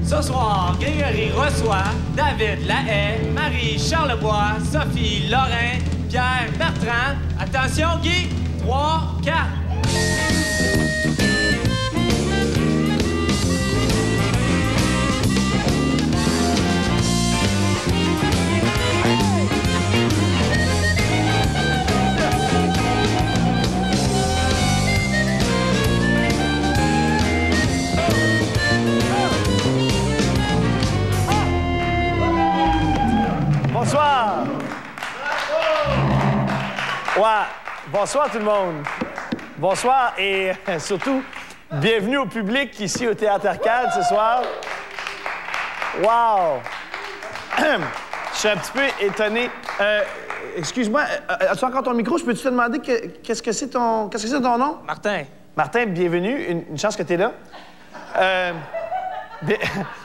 Ce soir, Grégory reçoit David Lahaye, Marie Charlebois, Sophie Lorrain, Pierre Bertrand. Attention, Guy, 3, 4. Bonsoir! Ouais, bonsoir tout le monde. Bonsoir et surtout, bienvenue au public ici au Théâtre Arcade ce soir. Wow! Je suis un petit peu étonné. Excuse-moi, as-tu encore ton micro? Je peux-tu te demander qu'est-ce que c'est ton nom? Martin. Martin, bienvenue. Une chance que tu es là.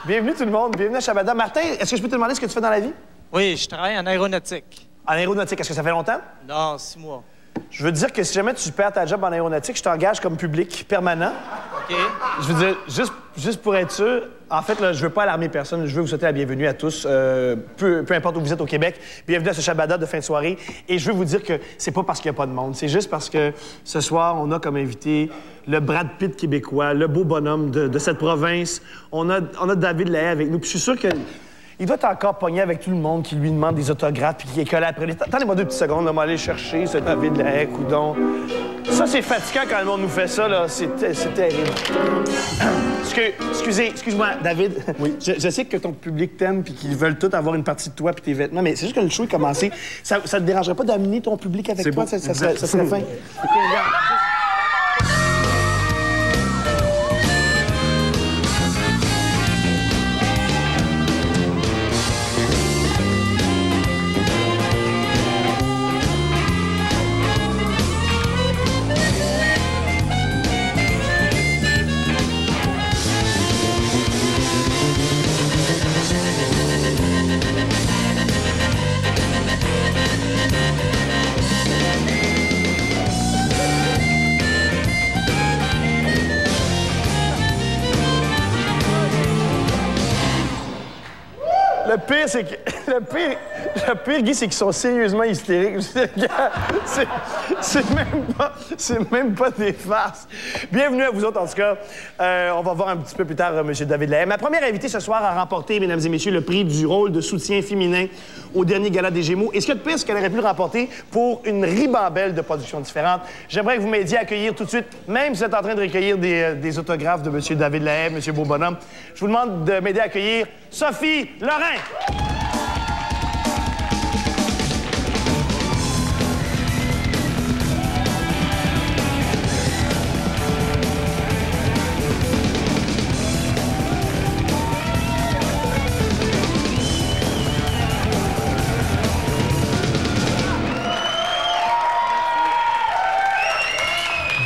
Bienvenue tout le monde. Bienvenue à Shabada. Martin, est-ce que je peux te demander ce que tu fais dans la vie? Oui, je travaille en aéronautique. En aéronautique, est-ce que ça fait longtemps? Non, 6 mois. Je veux dire que si jamais tu perds ta job en aéronautique, je t'engage comme public permanent. OK. Je veux dire, juste pour être sûr, en fait, là, je veux pas alarmer personne. Je veux vous souhaiter la bienvenue à tous, peu importe où vous êtes au Québec. Bienvenue à ce Shabada de fin de soirée. Et je veux vous dire que c'est pas parce qu'il n'y a pas de monde. C'est juste parce que ce soir, on a comme invité le Brad Pitt québécois, le beau bonhomme de cette province. On a David Lahaye avec nous. Puis je suis sûr que... il doit être encore pogné avec tout le monde qui lui demande des autographes puis qui est collé après. Attendez-moi 2 petites secondes, on va aller chercher ce David Lahaye, coudon. Ça, c'est fatigant quand le monde nous fait ça, là. C'est terrible. Excuse-moi, David. Oui. Je sais que ton public t'aime puis qu'ils veulent tous avoir une partie de toi puis tes vêtements, mais c'est juste que le show est commencé. Ça te dérangerait pas d'amener ton public avec toi? Bon. Ça serait fin. OK, regarde. Le pire, c'est que... Le pire, Guy, c'est qu'ils sont sérieusement hystériques. Je veux dire, c'est même pas des farces. Bienvenue à vous autres, en tout cas. On va voir un petit peu plus tard M. David Lahaye. Ma première invitée ce soir a remporté, mesdames et messieurs, le prix du rôle de soutien féminin au dernier Gala des Gémeaux. Et ce qu'il y a de pire, c'est qu'elle aurait pu le remporter pour une ribambelle de productions différentes. J'aimerais que vous m'aidiez à accueillir tout de suite, même si vous êtes en train de recueillir des autographes de M. David Lahaye, M. Beaubonhomme, je vous demande de m'aider à accueillir Sophie Lorrain.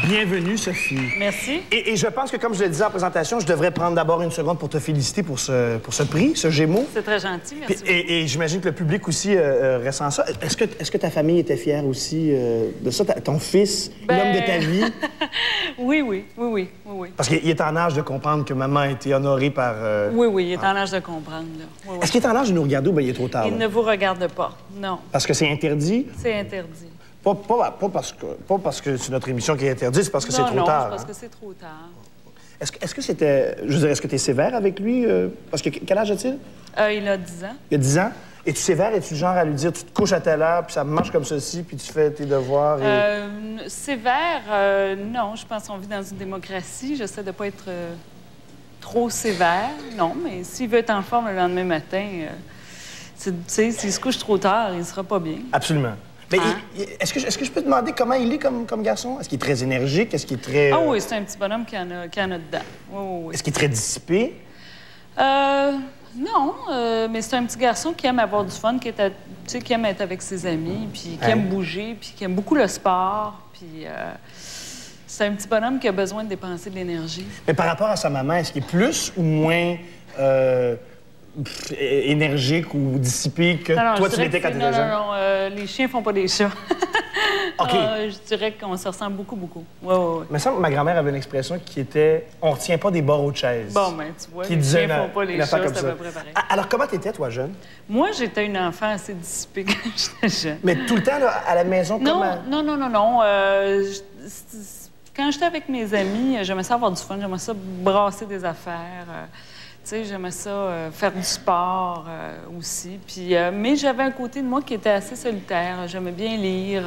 Bienvenue, Sophie. Merci. Et je pense que, comme je le disais en présentation, je devrais prendre d'abord une seconde pour te féliciter pour ce prix, ce Gémeaux. C'est très gentil, merci. Et j'imagine que le public aussi ressent ça. Est-ce que ta famille était fière aussi de ça, ton fils, l'homme de ta vie? Oui. Parce qu'il est en âge de comprendre que maman a été honorée par... Oui, il est en âge de comprendre, là. Oui. Est-ce qu'il est en âge de nous regarder ou bien il est trop tard? Il ne vous regarde pas, non. Parce que c'est interdit? C'est interdit. Pas parce que c'est notre émission qui est interdite, c'est parce que c'est trop tard. Non, c'est parce que c'est trop tard. Est-ce que c'était... Je veux dire, est-ce que tu es sévère avec lui? Parce que quel âge a-t-il? Il a 10 ans. Il a 10 ans? Es-tu sévère? Es-tu le genre à lui dire, tu te couches à telle heure, puis ça marche comme ceci, puis tu fais tes devoirs? Sévère, non. Je pense qu'on vit dans une démocratie. J'essaie de ne pas être trop sévère, non. Mais s'il veut être en forme le lendemain matin, tu sais, s'il se couche trop tard, il ne sera pas bien. Absolument. Mais est-ce que je peux te demander comment il est comme garçon? Est-ce qu'il est très énergique? Est-ce qu'il est très... Ah oui, c'est un petit bonhomme qui en a dedans. Oui. Est-ce qu'il est très dissipé? Non, mais c'est un petit garçon qui aime avoir du fun, qui aime être avec ses amis, puis qui aime bouger, puis qui aime beaucoup le sport, puis... c'est un petit bonhomme qui a besoin de dépenser de l'énergie. Mais par rapport à sa maman, est-ce qu'il est plus ou moins... énergique ou dissipé que toi, tu l'étais quand tu étais jeune? Non, les chiens font pas des chats. OK. Je dirais qu'on se ressemble beaucoup, beaucoup. Oui, oui, oui. Il me semble que ma grand-mère avait une expression qui était « on retient pas des barreaux de chaise ». Bon, ben tu vois, qui les disait chiens font pas les choses, affaire comme c'est à ça. peu près pareil. Alors, comment t'étais, toi, jeune? Moi, j'étais une enfant assez dissipée quand j'étais jeune. Mais tout le temps, là, à la maison, Non, comment? non. Quand j'étais avec mes amis, j'aimais ça avoir du fun, j'aimais ça brasser des affaires. Tu sais, j'aimais ça faire du sport aussi. Puis, mais j'avais un côté de moi qui était assez solitaire. J'aimais bien lire.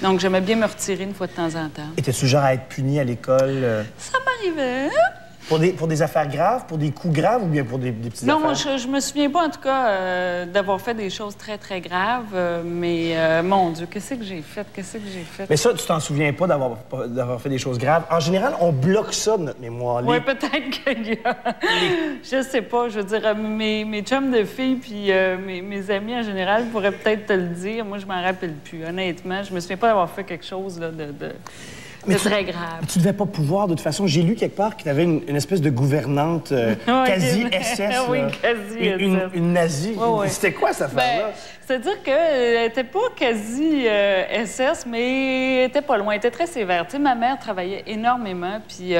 Donc, j'aimais bien me retirer une fois de temps en temps. Étais-tu genre à être puni à l'école? Ça m'arrivait. Pour des affaires graves, pour des coups graves ou bien pour des petites Non, affaires? je me souviens pas, en tout cas, d'avoir fait des choses très, très graves. Mais, mon Dieu, qu'est-ce que j'ai fait? Mais ça, tu t'en souviens pas d'avoir fait des choses graves. En général, on bloque ça de notre mémoire. Oui, peut-être qu'il y a... Je sais pas, je veux dire, mes chums de filles puis mes amis en général pourraient peut-être te le dire. Moi, je m'en rappelle plus, honnêtement. Je me souviens pas d'avoir fait quelque chose là, de très grave. Tu devais pas pouvoir, de toute façon. J'ai lu quelque part que tu avais une espèce de gouvernante quasi-SS. Oui, quasi-SS. Une nazie. Oui. C'était quoi, cette affaire-là? C'est-à-dire qu'elle n'était pas quasi-SS, mais elle était pas loin. Elle était très sévère. Tu sais, ma mère travaillait énormément, puis...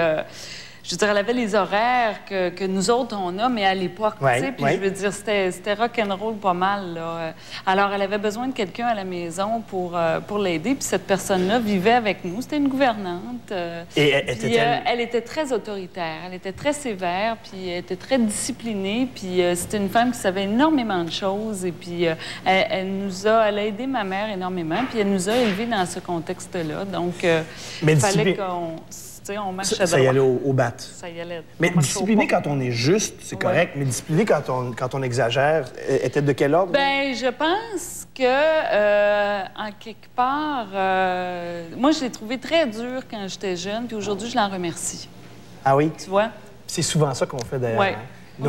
je veux dire, elle avait les horaires que nous autres, on a, mais à l'époque, tu sais. Puis je veux dire, c'était rock'n'roll pas mal, là. Alors, elle avait besoin de quelqu'un à la maison pour l'aider. Puis cette personne-là vivait avec nous. C'était une gouvernante. Et elle était très autoritaire. Elle était très sévère, puis elle était très disciplinée. Puis c'était une femme qui savait énormément de choses. Et puis elle a aidé ma mère énormément. Puis elle nous a élevés dans ce contexte-là. Donc, il fallait qu'on... On marche ça y allait au bat. Ça y allait. Mais discipliné quand on est juste, c'est correct. Mais discipliné quand on exagère, était de quel ordre? Bien, je pense que, en quelque part, moi, je l'ai trouvé très dur quand j'étais jeune, puis aujourd'hui, je l'en remercie. Ah oui? Tu vois? C'est souvent ça qu'on fait, d'ailleurs. Oui.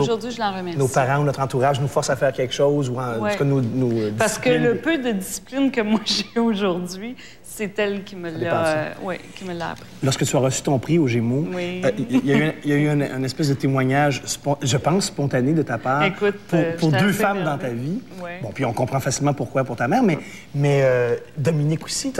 Aujourd'hui, je l'en remercie. Nos parents ou notre entourage nous forcent à faire quelque chose ou en tout cas nous Parce que le peu de discipline que moi j'ai aujourd'hui, c'est elle qui me l'a appris. Lorsque tu as reçu ton prix aux Gémeaux, il y a eu un espèce de témoignage, je pense, spontané de ta part. Écoute, pour deux femmes dans ta vie. Oui. Bon, puis on comprend facilement pourquoi pour ta mère, mais Dominique aussi,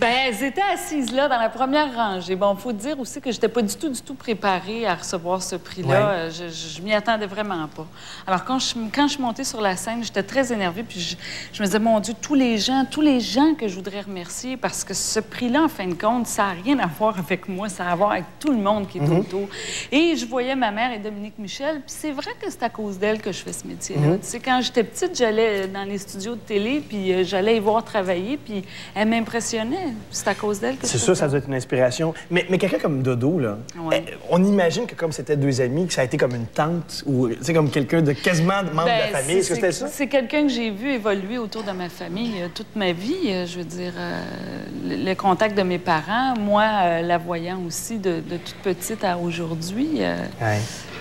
Bien, elles étaient assises là, dans la première rangée. Bon, il faut dire aussi que j'étais pas du tout préparée à recevoir ce prix-là. Je m'y attendais vraiment pas. Alors, quand je suis montée sur la scène, j'étais très énervée, puis je me disais, mon Dieu, tous les gens que je voudrais remercier, parce que ce prix-là, en fin de compte, ça n'a rien à voir avec moi, ça a à voir avec tout le monde qui est autour. Et je voyais ma mère et Dominique Michel, puis c'est vrai que c'est à cause d'elle que je fais ce métier-là. Tu sais, quand j'étais petite, j'allais dans les studios de télé, puis j'allais y voir travailler, puis elle m'impressionnait. C'est à cause d'elle que c'est sûr, ça doit être une inspiration. Mais quelqu'un comme Dodo, là, on imagine que comme c'était deux amis, que ça a été comme une tante ou comme quelqu'un de quasiment membre de la famille. Est-ce que c'était ça? C'est quelqu'un que j'ai vu évoluer autour de ma famille toute ma vie. Je veux dire, le contact de mes parents, moi, la voyant aussi de toute petite à aujourd'hui.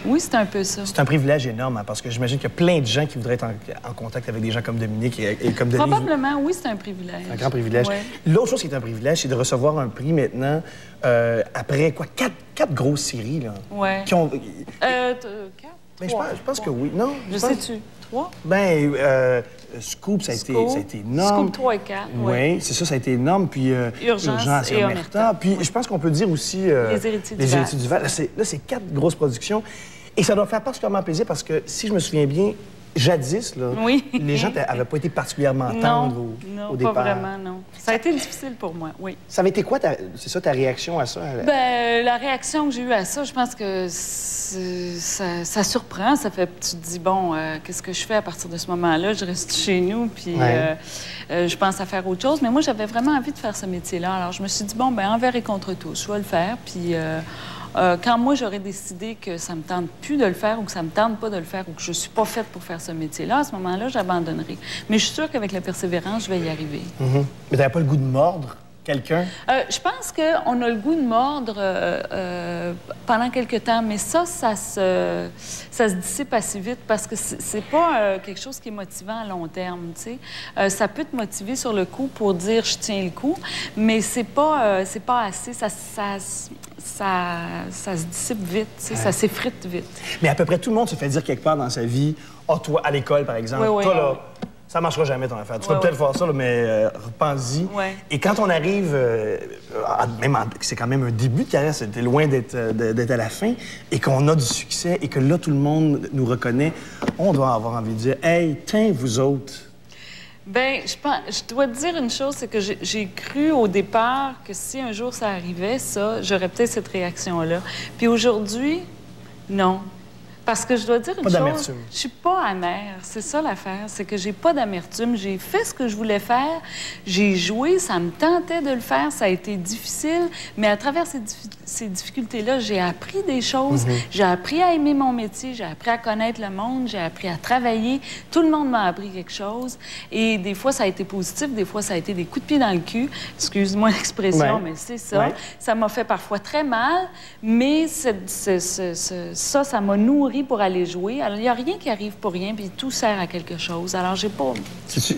Oui, c'est un peu ça. C'est un privilège énorme, hein, parce que j'imagine qu'il y a plein de gens qui voudraient être en contact avec des gens comme Dominique et comme Denise. Probablement, oui, c'est un privilège. Un grand privilège. L'autre chose qui est un privilège, c'est de recevoir un prix maintenant après, quoi, quatre grosses séries, là. Oui. Qui ont... quatre? Ben, je pense que oui. Non? Je sais-tu? 3? Ben, Scoop, ça a été énorme. Scoop 3 et 4, oui. C'est ça, ça a été énorme. Puis Urgence et Omerta. Puis je pense qu'on peut dire aussi... Les Héritiers du Val. Là, c'est 4 grosses productions. Et ça doit faire particulièrement plaisir parce que, si je me souviens bien, jadis, là, les gens n'avaient pas été particulièrement tendres au départ. Non, pas vraiment, non. Ça a été difficile pour moi, oui. Ça avait été quoi, ta réaction à ça? Bien, la réaction que j'ai eue à ça, je pense que ça surprend. Ça fait, tu te dis, bon, qu'est-ce que je fais à partir de ce moment-là? Je reste chez nous, puis je pense à faire autre chose. Mais moi, j'avais vraiment envie de faire ce métier-là. Alors, je me suis dit, bon, bien, envers et contre tous, je vais le faire, puis... quand moi, j'aurais décidé que ça me tente plus de le faire ou que ça me tente pas de le faire ou que je suis pas faite pour faire ce métier-là, à ce moment-là, j'abandonnerai. Mais je suis sûre qu'avec la persévérance, je vais y arriver. Mais t'avais pas le goût de mordre quelqu'un? Je pense qu'on a le goût de mordre pendant quelque temps, mais ça se dissipe assez vite parce que c'est pas quelque chose qui est motivant à long terme, tu sais. Ça peut te motiver sur le coup pour dire « je tiens le coup », mais c'est pas assez. Ça se dissipe vite, tu sais, ça s'effrite vite. Mais à peu près tout le monde se fait dire quelque part dans sa vie, « Ah, toi, à l'école, par exemple, toi, là, Ça marchera jamais, ton affaire. Tu vas peut-être faire ça, là, mais repense-y. Ouais. Et quand on arrive, c'est quand même un début de carrière, c'était loin d'être à la fin, et qu'on a du succès, et que là, tout le monde nous reconnaît, on doit avoir envie de dire « Hey, tiens, vous autres! » Bien, je dois te dire une chose, c'est que j'ai cru au départ que si un jour ça arrivait, ça, j'aurais peut-être cette réaction-là. Puis aujourd'hui, non. Parce que je dois dire une chose, d'amertume. Je suis pas amère. C'est ça l'affaire, c'est que j'ai pas d'amertume. J'ai fait ce que je voulais faire, j'ai joué, ça me tentait de le faire, ça a été difficile, mais à travers ces difficultés-là, j'ai appris des choses, j'ai appris à aimer mon métier, j'ai appris à connaître le monde, j'ai appris à travailler. Tout le monde m'a appris quelque chose, et des fois, ça a été positif, des fois, ça a été des coups de pied dans le cul. Excuse-moi l'expression, mais c'est ça. Ouais. Ça m'a fait parfois très mal, mais ça m'a nourri pour aller jouer. Alors, il n'y a rien qui arrive pour rien, puis tout sert à quelque chose. Alors, j'ai pas...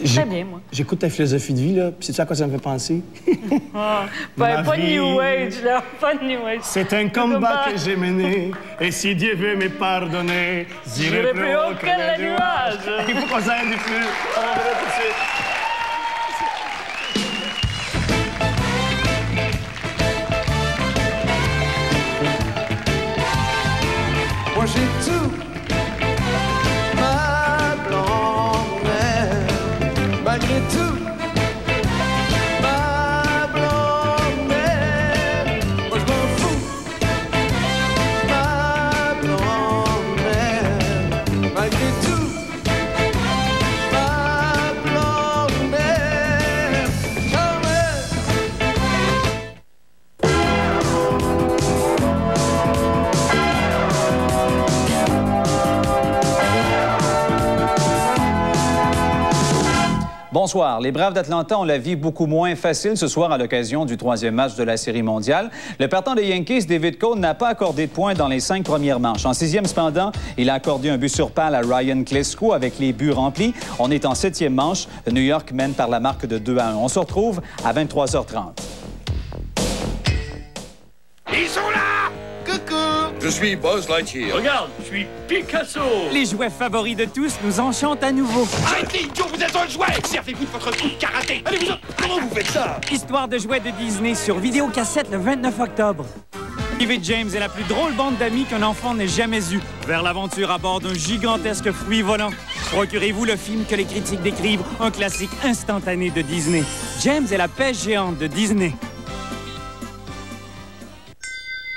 Très bien, moi. J'écoute ta philosophie de vie, là, puis sais-tu à quoi ça me fait penser? Pas de New Age, là. Pas de New Age. C'est un combat que j'ai mené, et si Dieu veut me pardonner, j'irai plus haut que les nuages. Il faut qu'on s'arrête du flux. On va tout de suite. Moi j'ai tout, ma blonde-mère, malgré tout, ma blonde-mère, moi je m'en fous, ma blonde-mère, malgré tout, ma blonde-mère, quand même. Bonsoir. Les Braves d'Atlanta ont la vie beaucoup moins facile ce soir à l'occasion du 3e match de la Série mondiale. Le partant des Yankees, David Cole, n'a pas accordé de points dans les 5 premières manches. En 6e, cependant, il a accordé un but sur balle à Ryan Klesko avec les buts remplis. On est en 7e manche. New York mène par la marque de 2-1. On se retrouve à 23h30. Ils sont là! Coucou! Je suis Buzz Lightyear. Regarde, je suis Picasso. Les jouets favoris de tous nous enchantent à nouveau. Arrêtez, idiot, vous êtes un jouet! Servez-vous de votre coup de karaté! Allez-vous-en! Comment vous faites ça? Histoire de jouets de Disney sur vidéocassette le 29 octobre. Steve et James est la plus drôle bande d'amis qu'un enfant n'ait jamais eue. Vers l'aventure à bord d'un gigantesque fruit volant. Procurez-vous le film que les critiques décrivent un classique instantané de Disney. James est la pêche géante de Disney.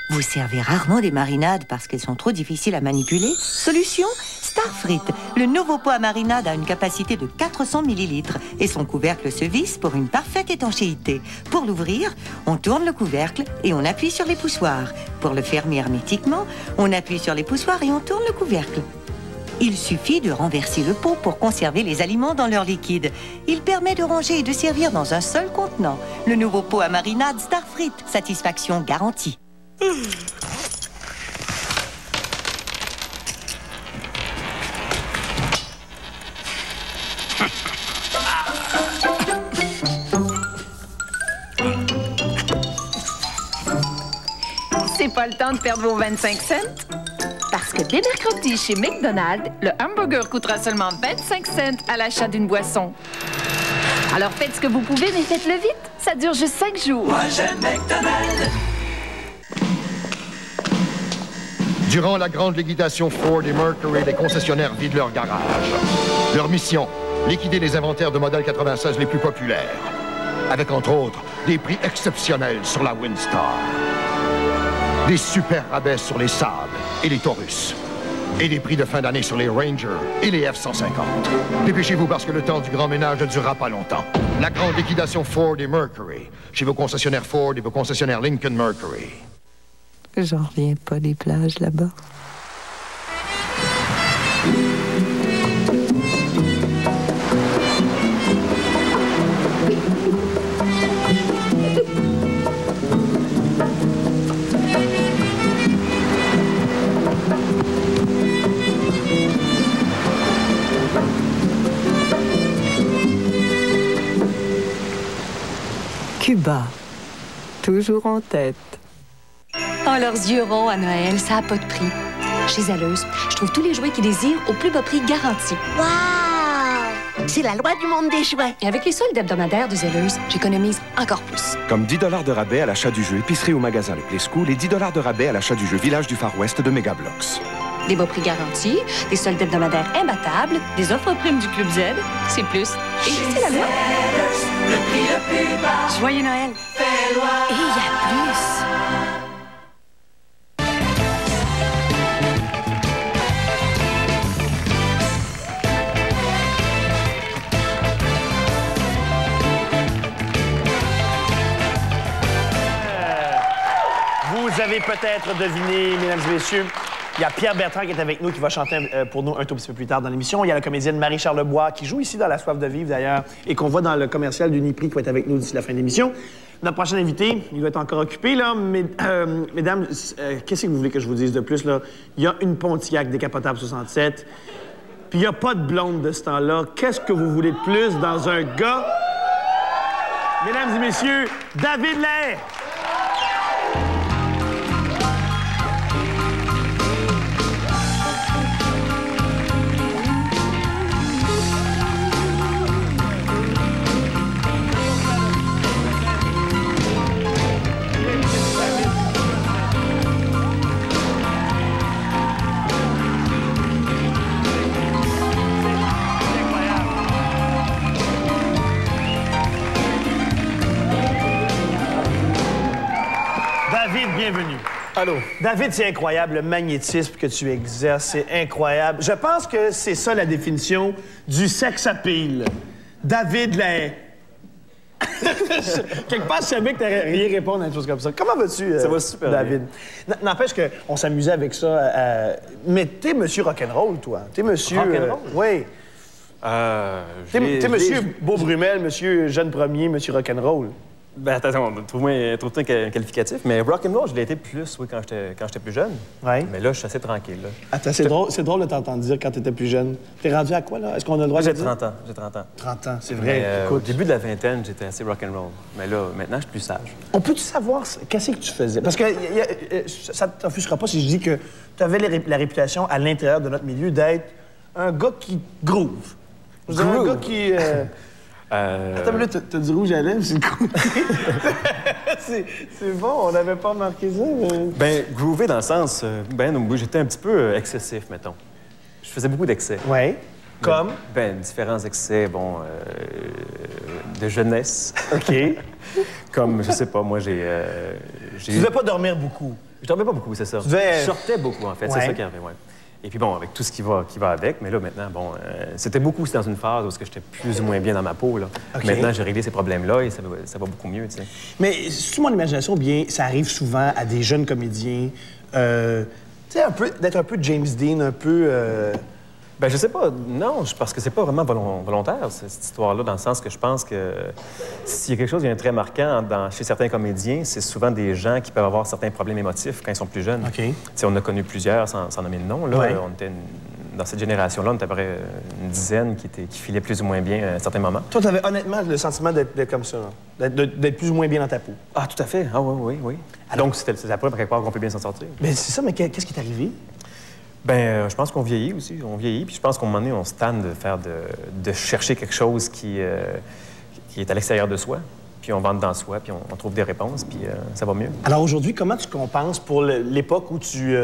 Vous servez rarement des marinades parce qu'elles sont trop difficiles à manipuler? Solution? Starfrit. Le nouveau pot à marinade a une capacité de 400 ml et son couvercle se visse pour une parfaite étanchéité. Pour l'ouvrir, on tourne le couvercle et on appuie sur les poussoirs. Pour le fermer hermétiquement, on appuie sur les poussoirs et on tourne le couvercle. Il suffit de renverser le pot pour conserver les aliments dans leur liquide. Il permet de ranger et de servir dans un seul contenant. Le nouveau pot à marinade Starfrit. Satisfaction garantie. C'est pas le temps de perdre vos 25 cents? Parce que dès mercredi chez McDonald's, le hamburger coûtera seulement 25 cents à l'achat d'une boisson. Alors faites ce que vous pouvez, mais faites-le vite. Ça dure juste 5 jours. Moi j'aime McDonald's. Durant la grande liquidation Ford et Mercury, les concessionnaires vident leur garage. Leur mission, liquider les inventaires de modèles 96 les plus populaires. Avec, entre autres, des prix exceptionnels sur la Windstar. Des super rabais sur les Saab et les Taurus. Et des prix de fin d'année sur les Ranger et les F-150. Dépêchez-vous parce que le temps du grand ménage ne durera pas longtemps. La grande liquidation Ford et Mercury. Chez vos concessionnaires Ford et vos concessionnaires Lincoln Mercury. J'en reviens pas des plages là-bas. Cuba, toujours en tête. Oh, leurs yeux ronds à Noël, ça n'a pas de prix. Chez Zaleuse, je trouve tous les jouets qu'ils désirent au plus bas prix garanti. Wow! C'est la loi du monde des jouets. Et avec les soldes hebdomadaires de Zellers, j'économise encore plus. Comme 10 $ de rabais à l'achat du jeu épicerie au magasin Le Play School et 10 $ de rabais à l'achat du jeu Village du Far West de Megablox. Des bas prix garantis, des soldes hebdomadaires imbattables, des offres primes du Club Z, c'est plus. Et c'est la loi. Le prix le plus bas. Joyeux Noël. Fais loi. Et il y a plus. Vous avez peut-être deviné, mesdames et messieurs, il y a Pierre Bertrand qui est avec nous, qui va chanter pour nous un tout petit peu plus tard dans l'émission. Il y a la comédienne Marie Charlebois, qui joue ici dans La Soif de vivre, d'ailleurs, et qu'on voit dans le commercial d'Uniprix, qui va être avec nous d'ici la fin de l'émission. Notre prochain invité, il va être encore occupé, là, mais, mesdames, qu'est-ce que vous voulez que je vous dise de plus, là? Il y a une Pontiac décapotable 67, puis il n'y a pas de blonde de ce temps-là. Qu'est-ce que vous voulez de plus dans un gars? Mesdames et messieurs, David Lahaye! Bienvenue. Allô. David, c'est incroyable, le magnétisme que tu exerces, c'est incroyable. Je pense que c'est ça la définition du sex appeal. David Lahaye. Quelque part, je savais que tu n'allais rien répondre à une chose comme ça. Comment vas-tu, ça va super David? N'empêche qu'on s'amusait avec ça. Mais t'es monsieur rock'n'roll, toi. T'es monsieur... Rock'n'roll? Oui. T'es monsieur Beau-Brumel, monsieur Jeune Premier, monsieur rock'n'roll. Ben, attends, trouve-moi un qualificatif. Mais rock'n'roll, je l'ai été plus, oui, quand j'étais plus jeune. Oui. Mais là, je suis assez tranquille, là. Attends, c'est drôle de t'entendre dire quand t'étais plus jeune. T'es rendu à quoi, là? Est-ce qu'on a le droit de dire? J'ai 30 ans. J'ai 30 ans. 30 ans, c'est vrai. Au début de la vingtaine, j'étais assez rock'n'roll. Mais là, maintenant, je suis plus sage. On peut-tu savoir qu'est-ce que tu faisais? Parce que ça ne t'offusquera pas si je dis que tu avais la réputation à l'intérieur de notre milieu d'être un gars qui groove. Je veux dire, un gars qui... Attends, là, t'as du rouge à lèvres, c'est cool. C'est bon, on n'avait pas remarqué ça. Mais... Ben, groover dans le sens... j'étais un petit peu excessif, mettons. Je faisais beaucoup d'excès. Oui. Comme? Ben, différents excès, de jeunesse. OK. Comme, je sais pas, moi, j'ai... Tu devais pas dormir beaucoup. Je dormais pas beaucoup, c'est ça. Je sortais beaucoup, en fait. C'est ça qui arrivait, ouais. Et puis bon, avec tout ce qui va avec, mais là, maintenant, c'était beaucoup aussi dans une phase où j'étais plus ou moins bien dans ma peau, là. Okay. Maintenant, j'ai réglé ces problèmes-là et ça va beaucoup mieux, tu sais. Mais, sous mon imagination, bien, ça arrive souvent à des jeunes comédiens, tu sais, d'être un peu James Dean, un peu... Ben, je sais pas. Non, parce que c'est pas vraiment volontaire, cette histoire-là, dans le sens que je pense que s'il y a quelque chose qui est très marquant chez certains comédiens, c'est souvent des gens qui peuvent avoir certains problèmes émotifs quand ils sont plus jeunes. OK. Tu sais, on a connu plusieurs, sans nommer de nom, là. Ouais. On était dans cette génération-là, on était à peu près une dizaine qui filaient plus ou moins bien à certains moments. Toi, tu avais honnêtement le sentiment d'être comme ça, d'être plus ou moins bien dans ta peau. Ah, tout à fait. Ah, oui. Alors, donc, c'est la preuve, quelque part, qu'on peut bien s'en sortir. Mais c'est ça, mais qu'est-ce qui est arrivé? Ben, je pense qu'on vieillit aussi. On vieillit, puis je pense qu'à un moment donné, on se tanne de chercher quelque chose qui est à l'extérieur de soi, puis on va dans soi, puis on trouve des réponses, puis ça va mieux. Alors aujourd'hui, comment tu compenses pour l'époque où tu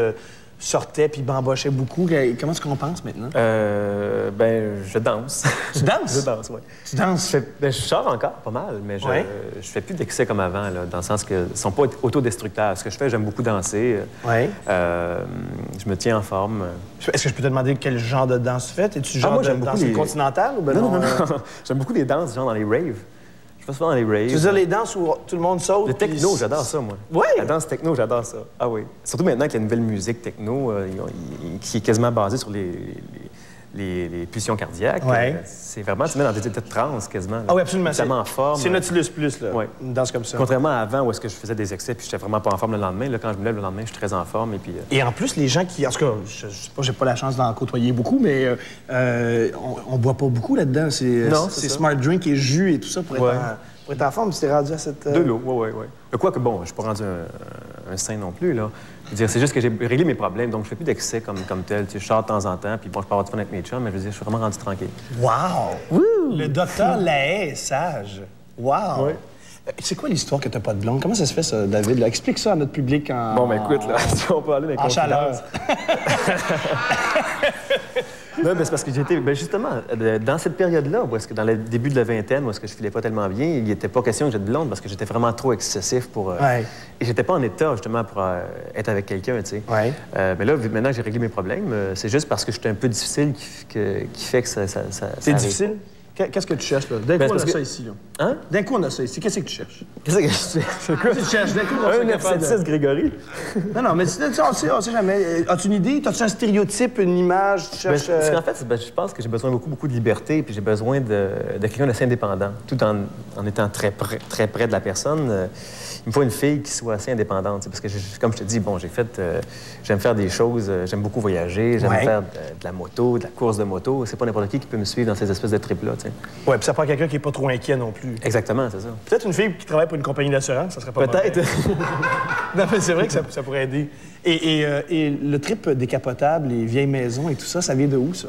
sortais puis bambochais beaucoup? Comment tu compenses maintenant? Ben, je danse. Tu danses? Je danse, oui. Tu danses? Je sors encore pas mal, mais je fais plus d'excès comme avant, là, dans le sens que ils sont pas autodestructeurs. Ce que je fais, j'aime beaucoup danser. Oui. Je me tiens en forme. Est-ce que je peux te demander quel genre de danse tu fais? Es-tu genre de danse continentale ou ben non? J'aime beaucoup les danses, genre dans les raves. Je fais souvent dans les raves. Tu veux dire les danses où tout le monde saute? Le techno, j'adore ça, moi. Oui? La danse techno, j'adore ça. Ah oui. Surtout maintenant qu'il y a une nouvelle musique techno qui est quasiment basée sur les pulsions cardiaques. Ouais. C'est vraiment, tu mets dans des états de transe quasiment. Là. Ah oui, absolument. Tellement en forme. C'est Nautilus Plus, là. Ouais. Une danse comme ça. Contrairement à avant où est-ce que je faisais des excès puis j'étais vraiment pas en forme le lendemain. Là, quand je me lève le lendemain, je suis très en forme. Et en plus, les gens qui... En tout cas, je sais pas, j'ai pas la chance d'en côtoyer beaucoup, mais on boit pas beaucoup là-dedans. C'est smart drink et jus et tout ça pour être en forme. Tu t'es rendu à cette... De l'eau, oui. Quoique, bon, je suis pas rendu un saint non plus, là. Je veux dire, c'est juste que j'ai réglé mes problèmes, donc je fais plus d'excès comme tel. Tu sais, je sors de temps en temps, puis bon, je peux avoir du fun avec mes chums, mais je veux dire, je suis vraiment rendu tranquille. Wow! Woo! Le docteur Lahaye est sage. Wow! Oui. C'est quoi l'histoire que t'as pas de blonde? Comment ça se fait, ça, David? Là, explique ça à notre public en... Bon, ben écoute, là, si on peut aller dans les chaleur. Non, ben, c'est parce que j'étais... Ben justement, dans cette période-là, où est-ce que dans le début de la vingtaine, où est-ce que je filais pas tellement bien, il n'était pas question que j'ai de blonde parce que j'étais vraiment trop excessif pour... Ouais. Et j'étais pas en état, justement, pour être avec quelqu'un, tu sais. Ouais. Mais là, maintenant que j'ai réglé mes problèmes, c'est juste parce que j'étais un peu difficile qui fait que ça C'est difficile? Qu'est-ce que tu cherches, là? D'un coup, on a ça ici, là. Hein? D'un coup, on a ça ici. Qu'est-ce que tu cherches? Qu'est-ce que je cherche? C'est quoi? Tu cherches? D'un coup, on un 976 Grégory. Non, mais on sait jamais. As-tu une idée? As-tu un stéréotype, une image? Tu cherches... Parce qu'en fait, je pense que j'ai besoin beaucoup de liberté, puis j'ai besoin de quelqu'un d'assez indépendant, tout en étant très près de la personne. Il me faut une fille qui soit assez indépendante, parce que, comme je te dis, bon, j'aime faire des choses, j'aime beaucoup voyager, j'aime faire de la moto, de la course de moto. C'est pas n'importe qui peut me suivre dans ces espèces de trips-là, tu sais. Ouais, puis ça prend quelqu'un qui est pas trop inquiet non plus. Exactement, c'est ça. Peut-être une fille qui travaille pour une compagnie d'assurance, ça serait pas peut-être. Non, mais c'est vrai que ça pourrait aider. Et le trip décapotable, les vieilles maisons et tout ça, ça vient de où, ça?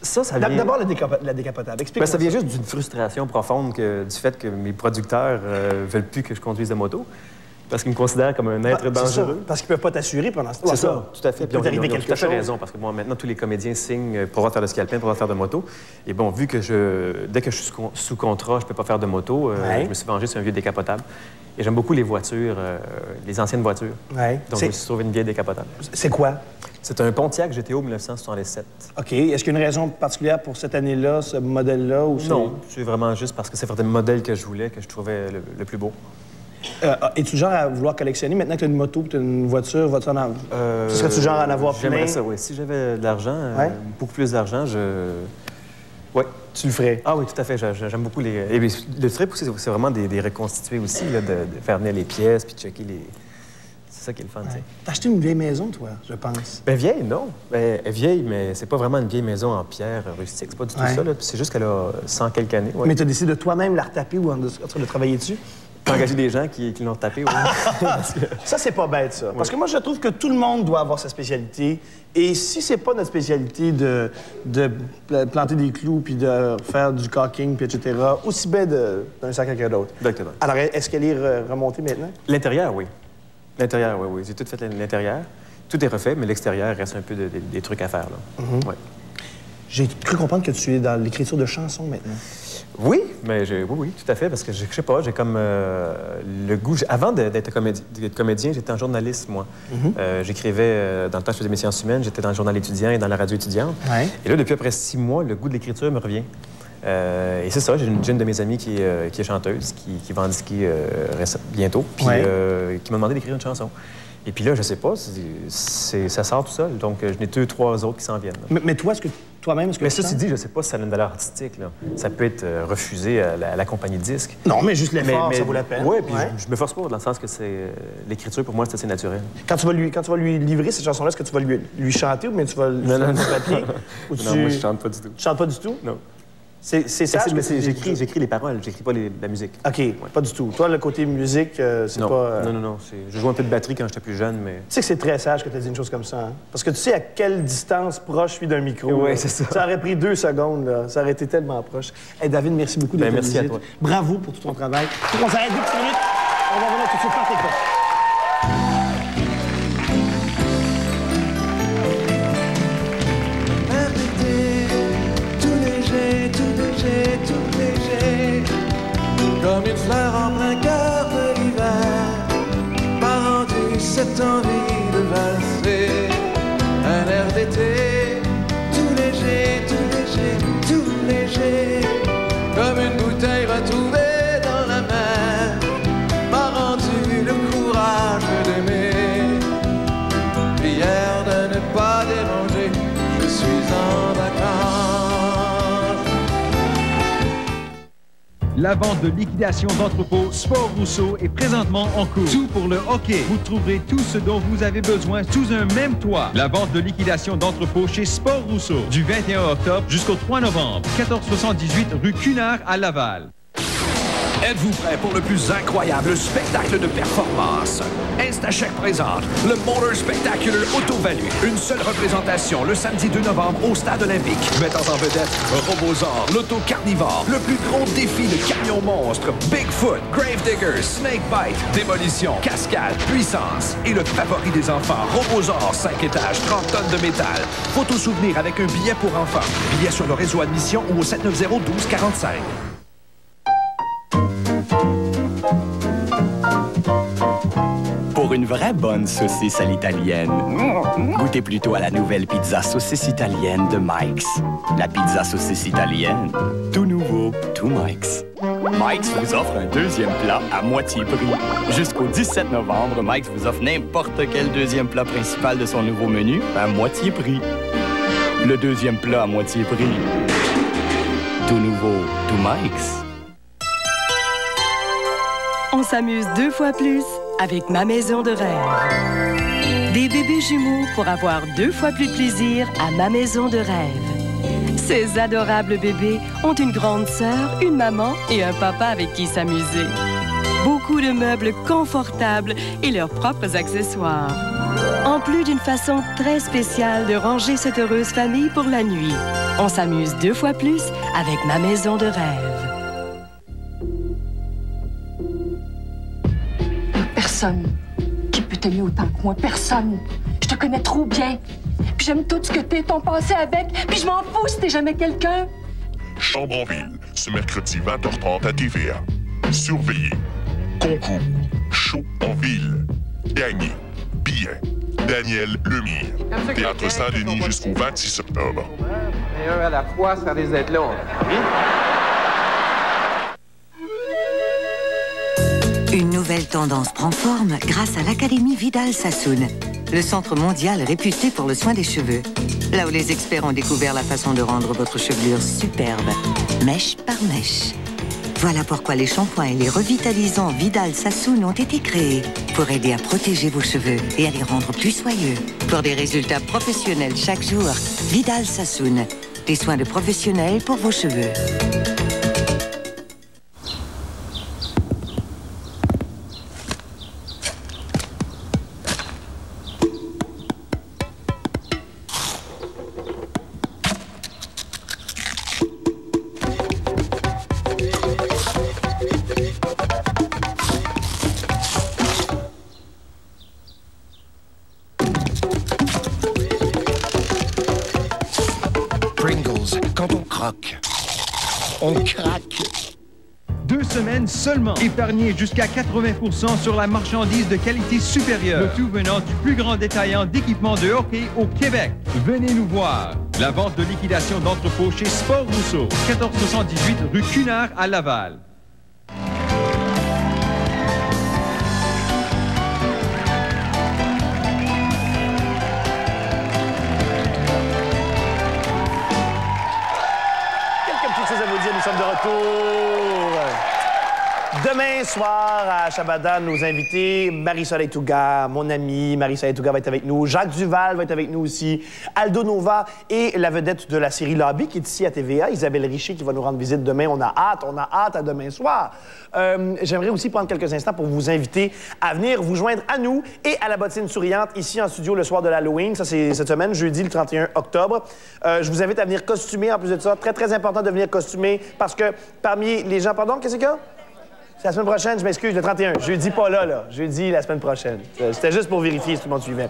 Ça vient... D'abord, la décapotable. Explique-moi. Ça vient juste d'une frustration profonde du fait que mes producteurs veulent plus que je conduise de moto. Parce qu'ils me considèrent comme un être dangereux. Parce qu'ils peuvent pas t'assurer pendant ce temps. C'est ça, tout à fait. Puis ils ont tout à fait raison, parce que moi, maintenant, tous les comédiens signent pour pouvoir faire de ski alpin, pour pouvoir faire de moto. Et bon, vu que dès que je suis sous contrat, je peux pas faire de moto, je me suis vengé sur un vieux décapotable. Et j'aime beaucoup les voitures, les anciennes voitures. Ouais. Donc, je me suis trouvé une vieille décapotable. C'est quoi? C'est un Pontiac GTO 1967. OK. Est-ce qu'il y a une raison particulière pour cette année-là, ce modèle-là? Ou non, c'est vraiment juste parce que c'est le modèle que je voulais, que je trouvais le plus beau. Es-tu genre à vouloir collectionner? Maintenant que tu as une moto, que tu as une voiture, vas-tu en avoir? Serais-tu genre à en avoir plein? J'aimerais ça, oui. Si j'avais de l'argent, beaucoup plus d'argent, oui. Tu le ferais? Ah oui, tout à fait. J'aime beaucoup les... Et le trip aussi, c'est vraiment des reconstitués aussi, là, de faire venir les pièces puis de checker les... C'est ça qui est le fun, tu sais. T'as acheté une vieille maison, toi, je pense? Bien, vieille, non. Ben, vieille, mais c'est pas vraiment une vieille maison en pierre rustique. C'est pas du tout ça, là. C'est juste qu'elle a 100 quelques années. Ouais. Mais t'as décidé de toi-même la retaper ou de travailler dessus? T'as engagé des gens qui l'ont tapé, oui. Ça, c'est pas bête, ça. Parce que moi, je trouve que tout le monde doit avoir sa spécialité. Et si c'est pas notre spécialité de planter des clous puis de faire du caulking, puis etc., aussi bien d'un sac à quelqu'un d'autre. Exactement. Alors, est-ce qu'elle est remontée maintenant? L'intérieur, oui. L'intérieur, oui. J'ai tout fait l'intérieur. Tout est refait, mais l'extérieur reste un peu des trucs à faire, là. Ouais. J'ai cru comprendre que tu es dans l'écriture de chansons maintenant. Oui, mais oui, tout à fait, parce que je sais pas, j'ai comme le goût... Avant d'être comédien, j'étais un journaliste, moi. J'écrivais, dans le temps, je faisais mes sciences humaines, j'étais dans le journal étudiant et dans la radio étudiante. Ouais. Et là, depuis après 6 mois, le goût de l'écriture me revient. Et c'est ça, j'ai une de mes amies qui est chanteuse, qui va en disquer bientôt, puis qui m'a demandé d'écrire une chanson. Et puis là, je sais pas, ça sort tout seul. Donc, je n'ai 2, 3 autres qui s'en viennent. Mais toi, toi-même, mais ceci dit, je sais pas si ça a une valeur artistique, là. Ça peut être refusé à la compagnie de disques. Non, mais juste l'effort, ça vaut la peine. Oui, puis je me force pas, dans le sens que l'écriture, pour moi, c'est assez naturel. Quand tu vas lui livrer cette chanson-là, est-ce que tu vas lui chanter ou bien tu vas le faire sur papier? Non, moi, je chante pas du tout. Tu chantes pas du tout? Non. C'est ça? J'écris les paroles, j'écris pas la musique. OK, pas du tout. Toi, le côté musique, c'est pas... Non. Je jouais un peu de batterie quand j'étais plus jeune, mais... Tu sais que c'est très sage que tu as dit une chose comme ça, hein? Parce que tu sais à quelle distance proche je suis d'un micro. Oui, c'est ça. Ça aurait pris 2 secondes, là. Ça aurait été tellement proche. Hey, David, merci beaucoup d'être venu. Merci à toi. Bravo pour tout ton travail. On s'arrête 2 petites minutes. On va revenir tout de suite par tes pas. Comme une fleur en plein cœur de l'hiver, m'a rendu cette envie de valser. Un air d'été, tout léger, tout léger, tout léger. Comme une bouteille retrouvée dans la mer, m'a rendu le courage d'aimer. Prière de ne pas déranger, je suis en vacances. La vente de liquidation d'entrepôt Sport Rousseau est présentement en cours. Tout pour le hockey. Vous trouverez tout ce dont vous avez besoin sous un même toit. La vente de liquidation d'entrepôt chez Sport Rousseau du 21 octobre jusqu'au 3 novembre. 1478 rue Cunard à Laval. Êtes-vous prêt pour le plus incroyable spectacle de performance? Instachèque présente le Motor Spectacular Auto Value. Une seule représentation le samedi 2 novembre au Stade olympique. Mettant en vedette Robosaur, l'Auto Carnivore, le plus gros défi de camions monstres, Bigfoot, Gravedigger, Snakebite, Démolition, Cascade, Puissance et le favori des enfants, Robosaur, 5 étages, 30 tonnes de métal. Photo souvenir avec un billet pour enfants. Billet sur le réseau admission ou au 790-1245. Pour une vraie bonne saucisse à l'italienne, goûtez plutôt à la nouvelle pizza saucisse italienne de Mike's. La pizza saucisse italienne, tout nouveau, tout Mike's. Mike's vous offre un deuxième plat à moitié prix. Jusqu'au 17 novembre, Mike's vous offre n'importe quel deuxième plat principal de son nouveau menu à moitié prix. Le deuxième plat à moitié prix. Tout nouveau, tout Mike's. On s'amuse 2 fois plus avec ma maison de rêve. Des bébés jumeaux pour avoir 2 fois plus de plaisir à ma maison de rêve. Ces adorables bébés ont une grande sœur, une maman et un papa avec qui s'amuser. Beaucoup de meubles confortables et leurs propres accessoires. En plus d'une façon très spéciale de ranger cette heureuse famille pour la nuit. On s'amuse 2 fois plus avec ma maison de rêve. Personne qui peut t'aimer autant que moi. Personne. Je te connais trop bien. Puis j'aime tout ce que t'es, ton passé avec. Puis je m'en fous si t'es jamais quelqu'un. Chambre en ville, ce mercredi 20h30 à TVA. Surveillez. Concours. Show en ville. Gagné. Billet. Daniel Lemire. Théâtre Saint-Denis jusqu'au 26 octobre. Et un à la fois, ça risque d'être long. Une nouvelle tendance prend forme grâce à l'Académie Vidal-Sassoon, le centre mondial réputé pour le soin des cheveux. Là où les experts ont découvert la façon de rendre votre chevelure superbe, mèche par mèche. Voilà pourquoi les shampoings et les revitalisants Vidal-Sassoon ont été créés pour aider à protéger vos cheveux et à les rendre plus soyeux. Pour des résultats professionnels chaque jour, Vidal-Sassoon, des soins de professionnels pour vos cheveux. Quand on croque, on craque. 2 semaines seulement. Épargnez jusqu'à 80% sur la marchandise de qualité supérieure. Le tout venant du plus grand détaillant d'équipements de hockey au Québec. Venez nous voir. La vente de liquidation d'entrepôt chez Sport Rousseau, 1478 rue Cunard à Laval. Nous sommes de retour. Demain soir, à Shabada, nos invités, Marie-Soleil Touga, mon amie, Marie-Soleil Touga va être avec nous, Jacques Duval va être avec nous aussi, Aldo Nova et la vedette de la série Lobby qui est ici à TVA, Isabelle Richer qui va nous rendre visite demain. On a hâte à demain soir. J'aimerais aussi prendre quelques instants pour vous inviter à venir vous joindre à nous et à la Bottine Souriante ici en studio le soir de l'Halloween. Ça, c'est cette semaine, jeudi le 31 octobre. Je vous invite à venir costumer en plus de ça. Très, très important de venir costumer parce que parmi les gens... Pardon, qu'est-ce qu'il y a? C'est la semaine prochaine, je m'excuse, le 31. Jeudi pas là. Jeudi la semaine prochaine. C'était juste pour vérifier si tout le monde suivait.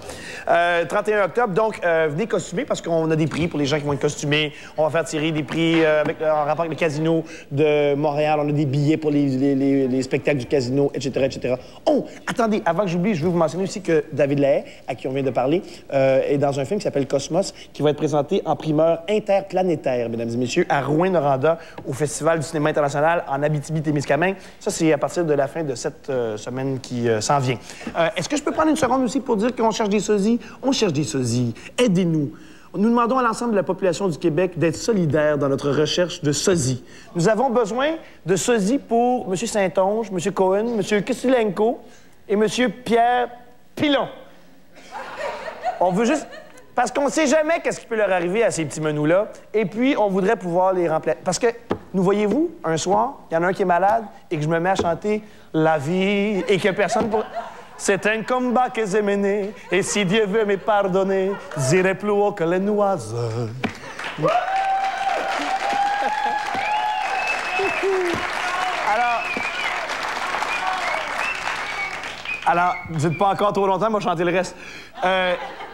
31 octobre, donc venez costumer parce qu'on a des prix pour les gens qui vont être costumés. On va faire tirer des prix en rapport avec le casino de Montréal. On a des billets pour les spectacles du casino, etc., etc. Oh, attendez, avant que j'oublie, je veux vous mentionner aussi que David Lahaye, à qui on vient de parler, est dans un film qui s'appelle Cosmos, qui va être présenté en primeur interplanétaire, mesdames et messieurs, à Rouyn-Noranda, au Festival du cinéma international en Abitibi-Témiscamingue. Ça, c'est à partir de la fin de cette semaine qui s'en vient. Est-ce que je peux prendre une seconde aussi pour dire qu'on cherche des sosies? On cherche des sosies. Aidez-nous. Nous demandons à l'ensemble de la population du Québec d'être solidaire dans notre recherche de sosies. Nous avons besoin de sosies pour M. Saint-Onge, M. Cohen, M. Kisilenko et M. Pierre Pilon. On veut juste... Parce qu'on ne sait jamais qu'est-ce qui peut leur arriver à ces petits menous-là. Et puis, on voudrait pouvoir les remplacer. Parce que nous voyez-vous, un soir, il y en a un qui est malade et que je me mets à chanter La vie et que personne pour... C'est un combat que j'ai mené et si Dieu veut me pardonner, j'irai plus haut que les nuages. Alors, dites pas encore trop longtemps, moi, chanter le reste.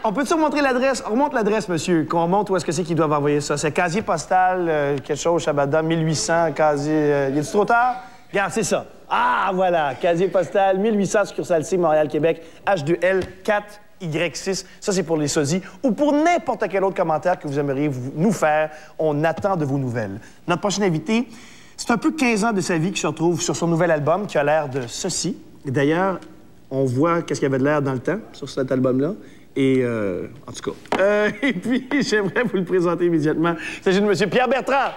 On peut-tu remontrer l'adresse? Remonte l'adresse, monsieur, qu'on montre où est-ce que c'est qu'ils doivent envoyer ça. C'est casier postal, quelque chose, Shabada, 1800, casier... Y a-tu trop tard? Regarde, c'est ça. Ah, voilà, casier postal, 1800, succursale C, Montréal, Québec, H2L 4Y6. Ça, c'est pour les sosies. Ou pour n'importe quel autre commentaire que vous aimeriez nous faire. On attend de vos nouvelles. Notre prochain invité, c'est un peu 15 ans de sa vie qui se retrouve sur son nouvel album qui a l'air de ceci. Et d'ailleurs, on voit qu'est-ce qu'il y avait de l'air dans le temps sur cet album-là. Et, en tout cas. Et puis, j'aimerais vous le présenter immédiatement. Il s'agit de M. Pierre Bertrand.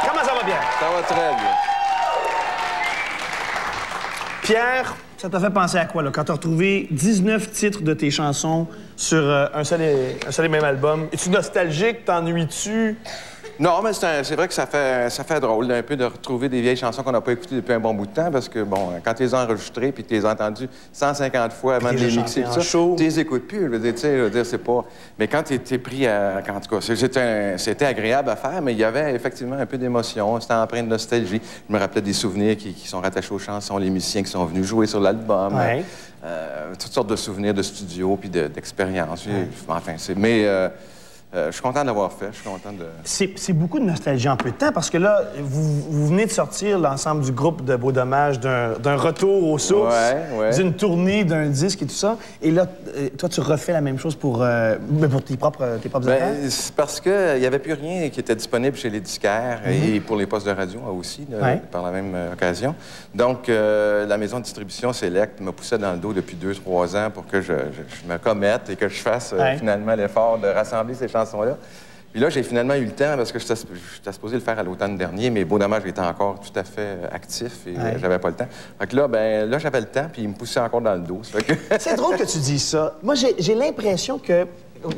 Comment ça va bien? Ça va très bien. Pierre, ça t'a fait penser à quoi, là, quand t'as retrouvé 19 titres de tes chansons sur un seul et même album? Es-tu nostalgique? T'ennuies-tu? Non, mais c'est vrai que ça fait drôle un peu de retrouver des vieilles chansons qu'on n'a pas écoutées depuis un bon bout de temps, parce que, bon, quand tu les as enregistrées puis tu les as entendues 150 fois avant de les mixer, tout ça, tu les écoutes plus. Je veux dire, tu sais, c'est pas... Mais quand tu es pris à... En tout cas, c'était agréable à faire, mais il y avait effectivement un peu d'émotion. C'était empreint de nostalgie. Je me rappelais des souvenirs qui sont rattachés aux chansons, les musiciens qui sont venus jouer sur l'album. Ouais. Toutes sortes de souvenirs de studio puis d'expériences. Ouais. Enfin, c'est... Mais... je suis content d'avoir fait, je suis content de... C'est beaucoup de nostalgie en peu de temps, parce que là, vous venez de sortir l'ensemble du groupe de Beau Dommage d'un retour aux sources, d'une tournée, d'un disque et tout ça. Et là, toi, tu refais la même chose pour tes propres affaires? C'est parce qu'il n'y avait plus rien qui était disponible chez les disquaires et pour les postes de radio aussi, par la même occasion. Donc, la maison de distribution Select me poussait dans le dos depuis 2-3 ans pour que je me commette et que je fasse finalement l'effort de rassembler ces chansons-là. Puis là, j'ai finalement eu le temps, parce que j'étais supposé le faire à l'automne dernier, mais Beau Dommage était encore tout à fait actif et j'avais pas le temps. Fait que là, j'avais le temps, puis il me poussait encore dans le dos. C'est drôle que tu dises ça. Moi, j'ai l'impression que...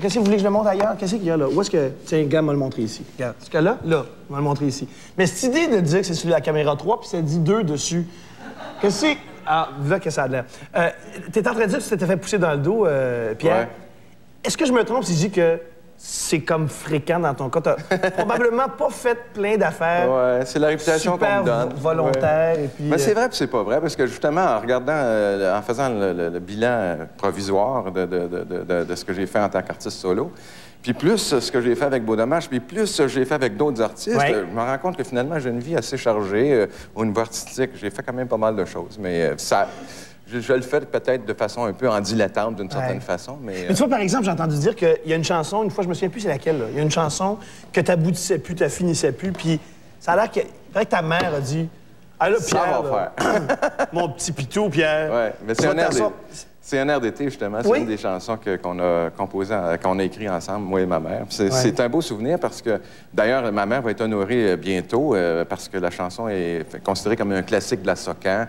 Qu'est-ce que vous voulez que je le montre ailleurs? Qu'est-ce qu'il y a là? Où est-ce que... Tiens, gars m'a le montré ici. Regarde. Ce cas-là, là, on va le montrer ici. Mais cette idée de dire que c'est sur la caméra 3, puis ça dit 2 dessus, qu'est-ce que c'est? Ah, là que ça a l'air. T'es en train de dire que tu t'étais fait pousser dans le dos, Pierre. Ouais. Est-ce que je me trompe si je dis que c'est comme fréquent dans ton cas? T'as probablement pas fait plein d'affaires. Ouais, c'est la réputation qu'on me donne. Volontaire, et puis... Mais c'est vrai puis c'est pas vrai, parce que justement, en regardant, en faisant le bilan provisoire de ce que j'ai fait en tant qu'artiste solo, puis plus ce que j'ai fait avec Beau Dommage, puis plus ce que j'ai fait avec d'autres artistes, je me rends compte que finalement, j'ai une vie assez chargée au niveau artistique. J'ai fait quand même pas mal de choses, mais ça... Je le fais peut-être de façon un peu en dilettante, d'une certaine façon, mais... Mais tu vois, par exemple, j'ai entendu dire qu'il y a une chanson, une fois, je me souviens plus c'est laquelle, là. Il y a une chanson que t'aboutissais plus, t'affinissais plus, puis ça a l'air que... Il paraît que ta mère a dit... Ah là, Pierre, là, mon petit pitou, Pierre... Oui, mais c'est un air d'été, justement. C'est une des chansons qu'on a composées, qu'on a écrit ensemble, moi et ma mère. C'est un beau souvenir parce que, d'ailleurs, ma mère va être honorée bientôt parce que la chanson est considérée comme un classique de la Socan.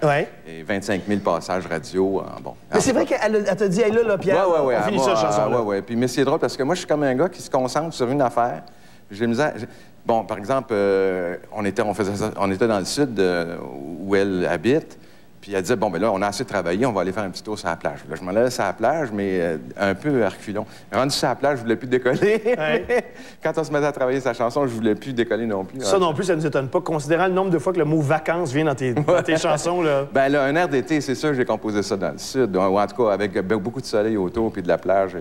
Et 25 000 passages radio. Bon. Mais c'est vrai qu'elle t'a dit, hey, là, Pierre, on finit ça, la chanson-là. Oui. Puis, mais c'est drôle parce que moi, je suis comme un gars qui se concentre sur une affaire. J'ai misère... Bon, par exemple, on était dans le sud où elle habite. Puis elle disait, bon, ben là, on a assez travaillé, on va aller faire un petit tour sur la plage. Là, je m'en allais sur la plage, mais un peu à reculons. Rendu sur la plage, je voulais plus décoller. Quand on se mettait à travailler sa chanson, je voulais plus décoller non plus. Ça non plus, ça ne nous étonne pas, considérant le nombre de fois que le mot « vacances » vient dans tes chansons, là. Ben là, un air d'été, c'est sûr que j'ai composé ça dans le sud, ou en tout cas avec beaucoup de soleil autour, puis de la plage.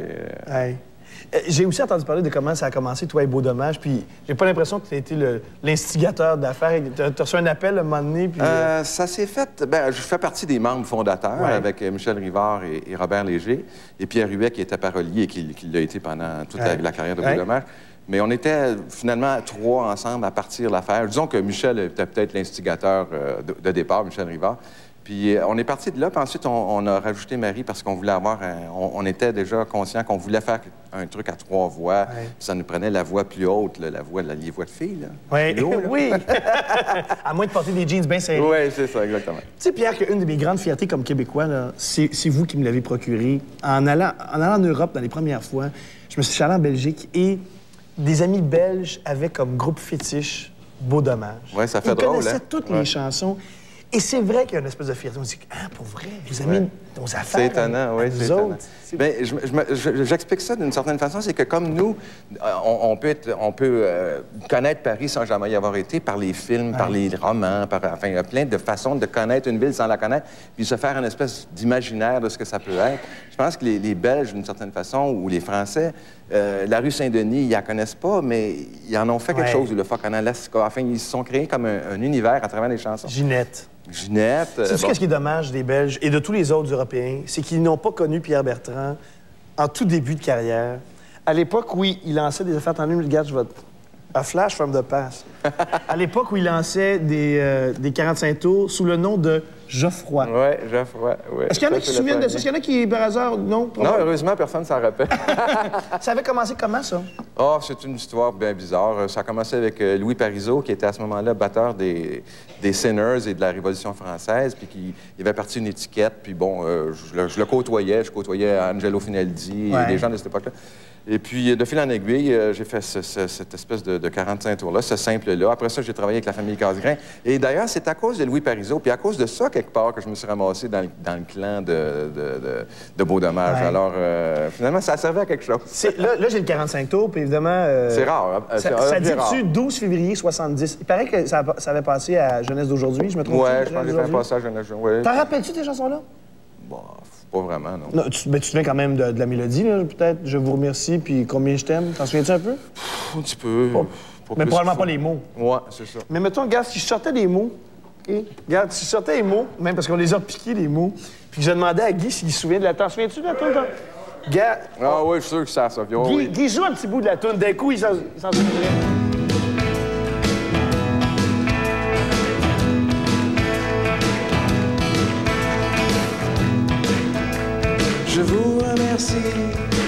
J'ai aussi entendu parler de comment ça a commencé, toi et Beau Dommage, puis j'ai pas l'impression que tu as été l'instigateur d'affaires. Tu as reçu un appel à un moment donné, puis... Ça s'est fait... Ben, je fais partie des membres fondateurs avec Michel Rivard et Robert Léger, et Pierre Huet, qui était parolier et qui l'a été pendant toute la carrière de Beau Dommage. Mais on était finalement 3 ensemble à partir de l'affaire. Disons que Michel était peut-être l'instigateur de départ, Michel Rivard. Puis on est parti de là, puis ensuite on a rajouté Marie parce qu'on voulait avoir on était déjà conscient qu'on voulait faire un truc à 3 voix. Ouais. Ça nous prenait la voix plus haute, là, les voix de filles. Là. Oui, Là. oui. À moins de porter des jeans bien serrés. Oui, c'est ça, exactement. Tu sais, Pierre, qu'une de mes grandes fiertés comme Québécois, là, c'est vous qui me l'avez procuré. En allant en Europe, dans les premières fois, je me suis allé en Belgique et des amis belges avaient comme groupe fétiche Beau Dommage. Oui, ça fait Ils drôle, connaissaient hein? toutes les chansons. Et c'est vrai qu'il y a une espèce de fierté. On se dit, ah, pour vrai, vous avez nos affaires. C'est étonnant, oui, c'est étonnant. Autres. Bien, j'explique ça d'une certaine façon, c'est que comme nous, on peut connaître Paris sans jamais y avoir été par les films, par les romans, enfin, il y a plein de façons de connaître une ville sans la connaître, puis se faire une espèce d'imaginaire de ce que ça peut être. Je pense que les Belges, d'une certaine façon, ou les Français, la rue Saint-Denis, ils la connaissent pas, mais ils en ont fait quelque chose, ou le Phoque en Alaska. Enfin, ils se sont créés comme un univers à travers les chansons. Ginette. Sais-tu qu'est-ce qui est dommage des Belges et de tous les autres Européens? C'est qu'ils n'ont pas connu Pierre Bertrand en tout début de carrière. À l'époque où il lançait des affaires tendues, regarde, je vais... A flash from the past. À l'époque où il lançait des 45 tours sous le nom de Geoffroy. Oui, Geoffroy, oui. Est-ce qu'il y en a qui se souviennent de ça? Est-ce qu'il y en a qui, par hasard, non? Non, heureusement, personne ne s'en rappelle. Ça avait commencé comment, ça? Oh, c'est une histoire bien bizarre. Ça a commencé avec Louis Parizeau, qui était à ce moment-là batteur des Sinners et de la Révolution française, puis il avait parti une étiquette, puis bon, je le côtoyais. Je côtoyais Angelo Fineldi et des gens de cette époque-là. Et puis, de fil en aiguille, j'ai fait cette espèce de 45 tours-là, ce simple-là. Après ça, j'ai travaillé avec la famille Casgrain. Et d'ailleurs, c'est à cause de Louis Parizeau, puis à cause de ça, quelque part, que je me suis ramassé dans le clan de Beau Dommage. Ouais. Alors, finalement, ça servait à quelque chose. Là j'ai le 45 tours, puis évidemment... c'est rare. Ça dit-tu 12 février 70? Il paraît que ça avait passé à Jeunesse d'aujourd'hui, je me trompe? Oui, je pense que j'ai fait un passage à Jeunesse d'aujourd'hui. T'en rappelles-tu tes chansons-là? Bon... Pas vraiment, non. Tu te souviens quand même de la mélodie, là, peut-être? Je vous remercie, puis combien je t'aime. T'en souviens-tu un peu? Un petit peu. Mais probablement pas les mots. Ouais, c'est ça. Mais mettons, regarde, si je sortais des mots, regarde, si je sortais les mots, même parce qu'on les a piqués, les mots, puis que je demandais à Guy s'il se souvient de la... T'en souviens-tu de la toune? Regarde... Ah oui, je suis sûr que ça, Guy joue un petit bout de la toune. D'un coup, il s'en souviendrait.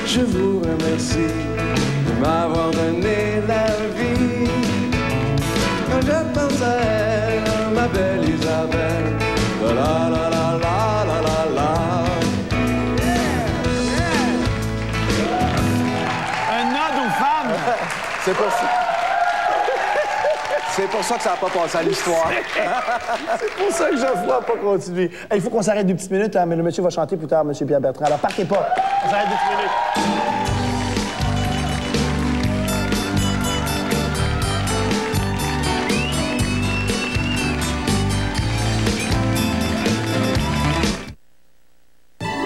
Je vous remercie de m'avoir donné la vie. Quand je pense à elle, ma belle Isabelle, la la la la la la la. Un ode aux femmes! C'est pour ça. C'est pour ça que ça n'a pas passé à l'histoire. C'est pour ça que Geoffroy n'a pas continué. Il faut qu'on s'arrête 2 petites minutes, hein, mais le monsieur va chanter plus tard, M. Pierre Bertrand. Alors, partez pas. On s'arrête 2 petites minutes.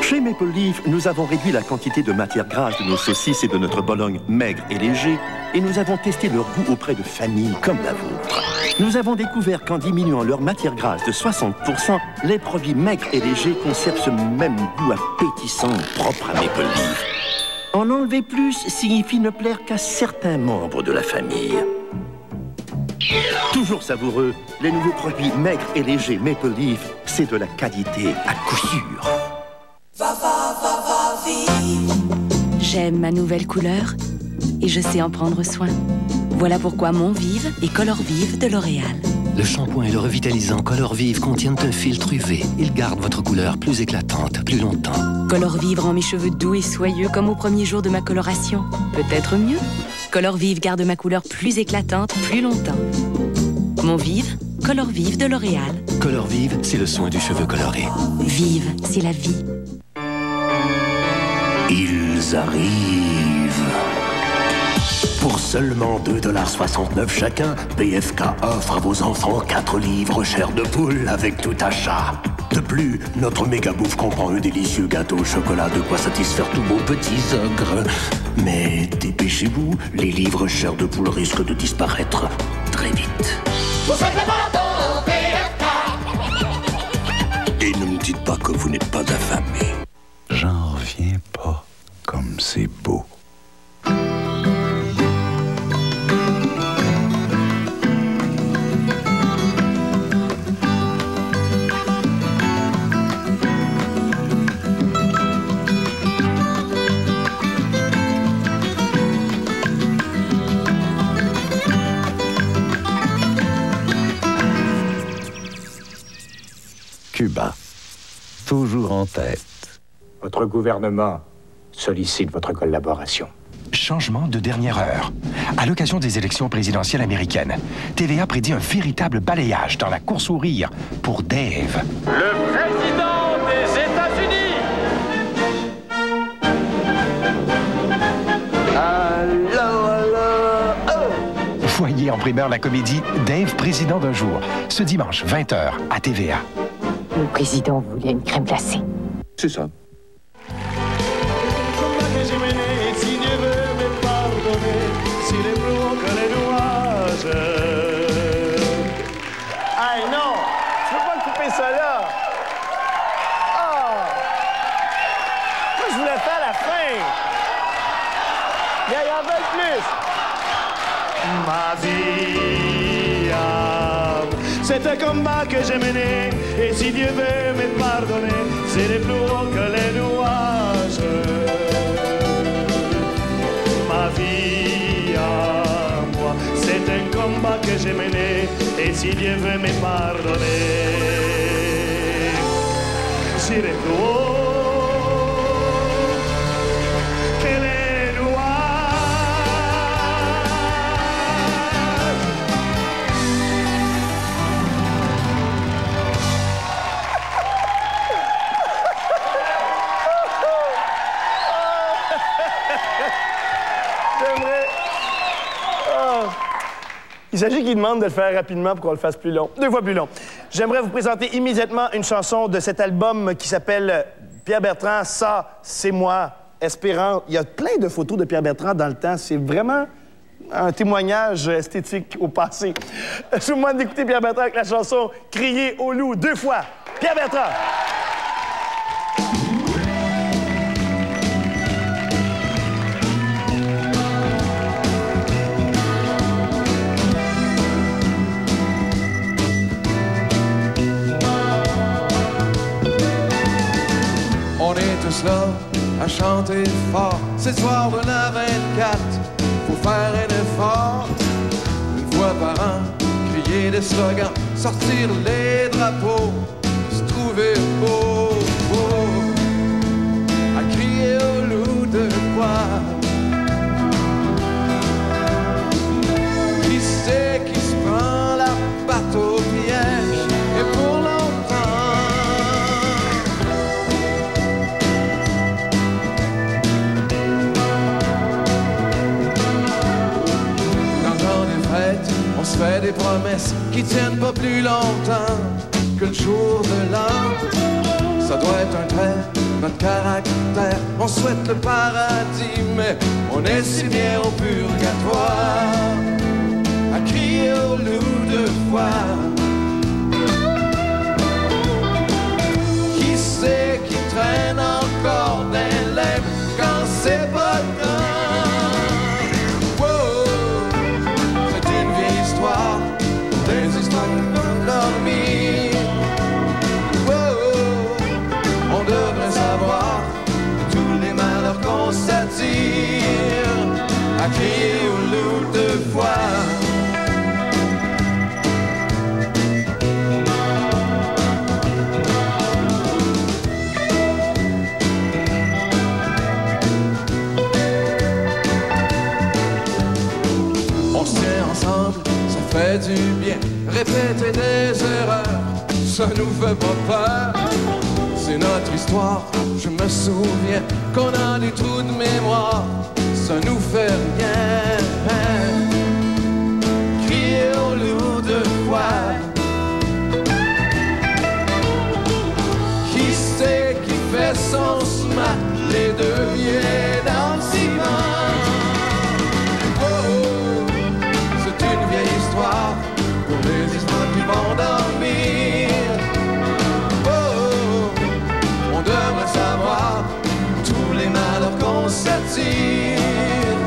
Chez Maple Leaf, nous avons réduit la quantité de matière grasse de nos saucisses et de notre Bologne maigre et léger, et nous avons testé leur goût auprès de familles comme la vôtre. Nous avons découvert qu'en diminuant leur matière grasse de 60%, les produits maigres et légers conservent ce même goût appétissant propre à Maple Leaf. En enlever plus signifie ne plaire qu'à certains membres de la famille. Toujours savoureux, les nouveaux produits maigres et légers Maple Leaf, c'est de la qualité à coup sûr. J'aime ma nouvelle couleur et je sais en prendre soin. Voilà pourquoi Mon Vive et Color Vive de L'Oréal. Le shampoing et le revitalisant Color Vive contiennent un filtre UV. Ils gardent votre couleur plus éclatante, plus longtemps. Color Vive rend mes cheveux doux et soyeux comme au premier jour de ma coloration. Peut-être mieux. Color Vive garde ma couleur plus éclatante, plus longtemps. Mon Vive, Color Vive de L'Oréal. Color Vive, c'est le soin du cheveu coloré. Vive, c'est la vie. Ils arrivent. Pour seulement 2,69 $ chacun, PFK offre à vos enfants 4 livres chair de poule avec tout achat. De plus, notre méga bouffe comprend un délicieux gâteau au chocolat, de quoi satisfaire tous vos petits ogres. Mais dépêchez-vous, les livres chair de poule risquent de disparaître très vite. Tout simplement ton PFK. Et ne me dites pas que vous n'êtes pas affamé. J'en reviens pas comme c'est beau. Cuba. Toujours en tête. Votre gouvernement sollicite votre collaboration. Changement de dernière heure. À l'occasion des élections présidentielles américaines, TVA prédit un véritable balayage dans la course au rire pour Dave. Le président des États-Unis! Voyez en primeur la comédie Dave, président d'un jour, ce dimanche 20h à TVA. Le président voulait une crème glacée. C'est ça. Hey, non! Tu peux pas couper ça là! Ah! Moi, je voulais faire la fin! Il y en veut plus! Ma vie, c'est un combat que j'ai mené, et si Dieu veut me pardonner, c'est plus haut que les nuages. Ma vie à moi, c'est un combat que j'ai mené, et si Dieu veut me pardonner, j'irai plus haut que les nuages. J'aimerais... Oh. Il s'agit qu'il demande de le faire rapidement pour qu'on le fasse plus long. 2 fois plus long. J'aimerais vous présenter immédiatement une chanson de cet album qui s'appelle Pierre Bertrand, ça, c'est moi, espérant. Il y a plein de photos de Pierre Bertrand dans le temps. C'est vraiment un témoignage esthétique au passé. Je vous demande d'écouter Pierre Bertrand avec la chanson Crier au loup 2 fois. Pierre Bertrand. On est tous là à chanter fort. C'est le soir de la 24. Faut faire un effort. Une fois par an, crier des slogans, sortir les drapeaux, se trouver beau, à crier au loup de quoi. Qui c'est qui se prend la patte au piège et pour longtemps. On se fait des promesses qui tiennent pas plus longtemps que le jour de l'an. Ça doit être un trait, notre caractère. On souhaite le paradis, mais on est si bien au purgatoire, à crier au loup de foi. Qui c'est qui traîne encore des lèvres quand c'est pas le temps? Des histoires endormies. On devrait savoir tous les malheurs qu'on s'attire, à crier au loup de foi. On se tient ensemble, ça fait du bien. Répéter des erreurs, ça nous fait pas peur. C'est notre histoire, je me souviens qu'on a des trous de mémoire, ça nous fait rien. Crier au loup de foi. Qui c'est qui fait son smack, les 2 pieds dans le ciment? C'est une vieille histoire pour les histoires qui vont dormir. On devrait savoir tous les malheurs qu'on s'attire,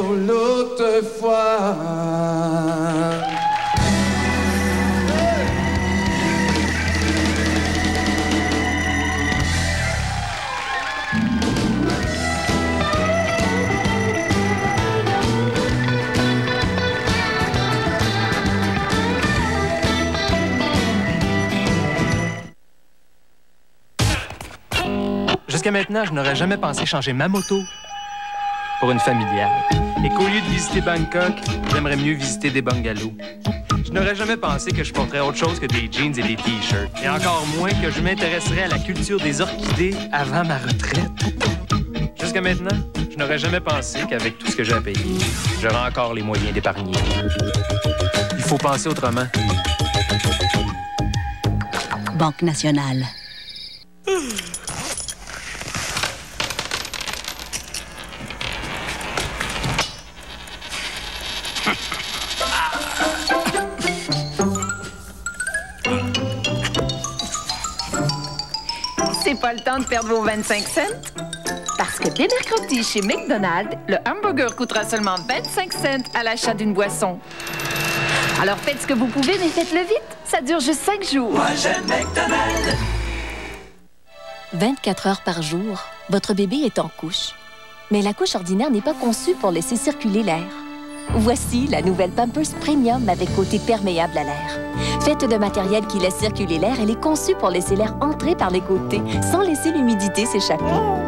l'autre fois. Jusqu'à maintenant, je n'aurais jamais pensé changer ma moto pour une familiale. Et qu'au lieu de visiter Bangkok, j'aimerais mieux visiter des bungalows. Je n'aurais jamais pensé que je porterais autre chose que des jeans et des t-shirts. Et encore moins que je m'intéresserais à la culture des orchidées avant ma retraite. Jusqu'à maintenant, je n'aurais jamais pensé qu'avec tout ce que j'ai à payer, j'aurais encore les moyens d'épargner. Il faut penser autrement. Banque nationale. C'est pas le temps de perdre vos 25 cents? Parce que dès mercredi, chez McDonald's, le hamburger coûtera seulement 25 cents à l'achat d'une boisson. Alors faites ce que vous pouvez, mais faites-le vite. Ça dure juste 5 jours. Moi, j'aime McDonald's. 24 heures par jour, votre bébé est en couche. Mais la couche ordinaire n'est pas conçue pour laisser circuler l'air. Voici la nouvelle Pampers Premium avec côté perméable à l'air. Faite de matériel qui laisse circuler l'air, elle est conçue pour laisser l'air entrer par les côtés, sans laisser l'humidité s'échapper.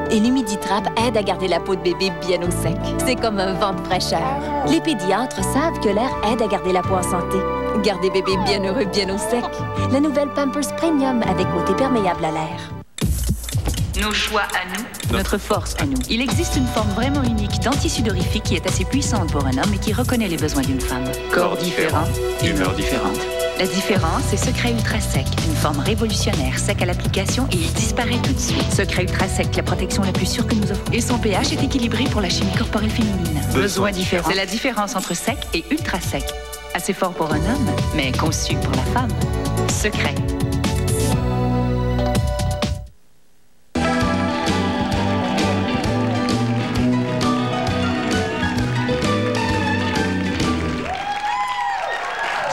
Et l'Humiditrap aide à garder la peau de bébé bien au sec. C'est comme un vent de fraîcheur. Les pédiatres savent que l'air aide à garder la peau en santé. Gardez bébé bien heureux, bien au sec. La nouvelle Pampers Premium avec côté perméable à l'air. Nos choix à nous, notre force à nous. Il existe une forme vraiment unique d'anti-sudorifique qui est assez puissante pour un homme et qui reconnaît les besoins d'une femme. Corps différent, humeur différente. La différence, c'est Secret Ultra Sec, une forme révolutionnaire, sec à l'application et il disparaît tout de suite. Secret Ultra Sec, la protection la plus sûre que nous offrons. Et son pH est équilibré pour la chimie corporelle féminine. Besoin différent. C'est la différence entre sec et ultra sec. Assez fort pour un homme, mais conçu pour la femme. Secret.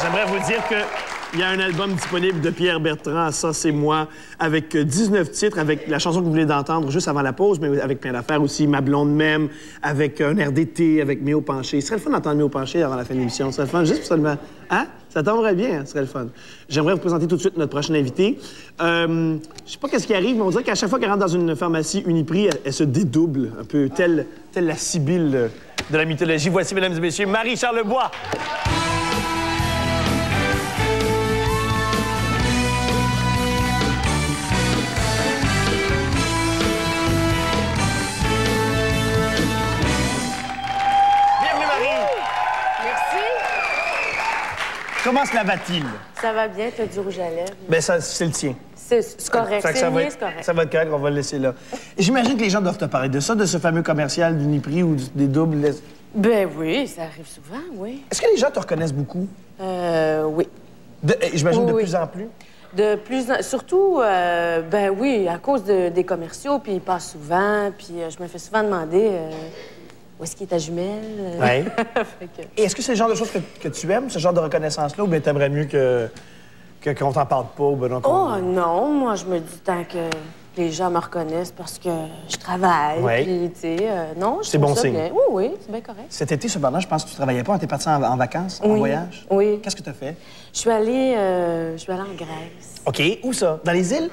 J'aimerais vous dire qu'il y a un album disponible de Pierre Bertrand, Ça, c'est moi, avec 19 titres, avec la chanson que vous venez d'entendre juste avant la pause, mais avec plein d'affaires aussi, Ma blonde même, avec un air d'été, avec Méo Penché. Ce serait le fun d'entendre Méo Penché avant la fin de l'émission. Ce serait le fun juste pour seulement... Hein? Ça tomberait bien, ce serait le fun. J'aimerais vous présenter tout de suite notre prochain invité. Je sais pas qu'est-ce qui arrive, mais on dirait qu'à chaque fois qu'elle rentre dans une pharmacie Uniprix, elle se dédouble, un peu telle la Sibylle de la mythologie. Voici, mesdames et messieurs, Marie Charlebois. Comment cela va-t-il? Ça va bien, t'as du rouge à lèvres. Bien, ça, c'est le tien. C'est correct, c'est mieux, c'est correct. Ça va être correct, on va le laisser là. J'imagine que les gens doivent te parler de ça, de ce fameux commercial d'Uniprix ou des doubles. Ben oui, ça arrive souvent, oui. Est-ce que les gens te reconnaissent beaucoup? Oui. J'imagine oui, de plus en plus? Surtout, ben oui, à cause des commerciaux, puis ils passent souvent, puis je me fais souvent demander... Où est-ce qu'il est ta jumelle? Oui. Et est-ce que c'est le genre de choses que tu aimes, ce genre de reconnaissance-là, ou bien t'aimerais mieux qu'on t'en parle pas? Ou bien non, moi, je me dis tant que les gens me reconnaissent parce que je travaille, puis, tu sais, non, je trouve ça bien. Oui, c'est bien correct. Cet été, cependant, je pense que tu travaillais pas, t'es parti en vacances, en voyage? Oui. Qu'est-ce que tu as fait? Je suis allée en Grèce. OK. Où ça? Dans les îles?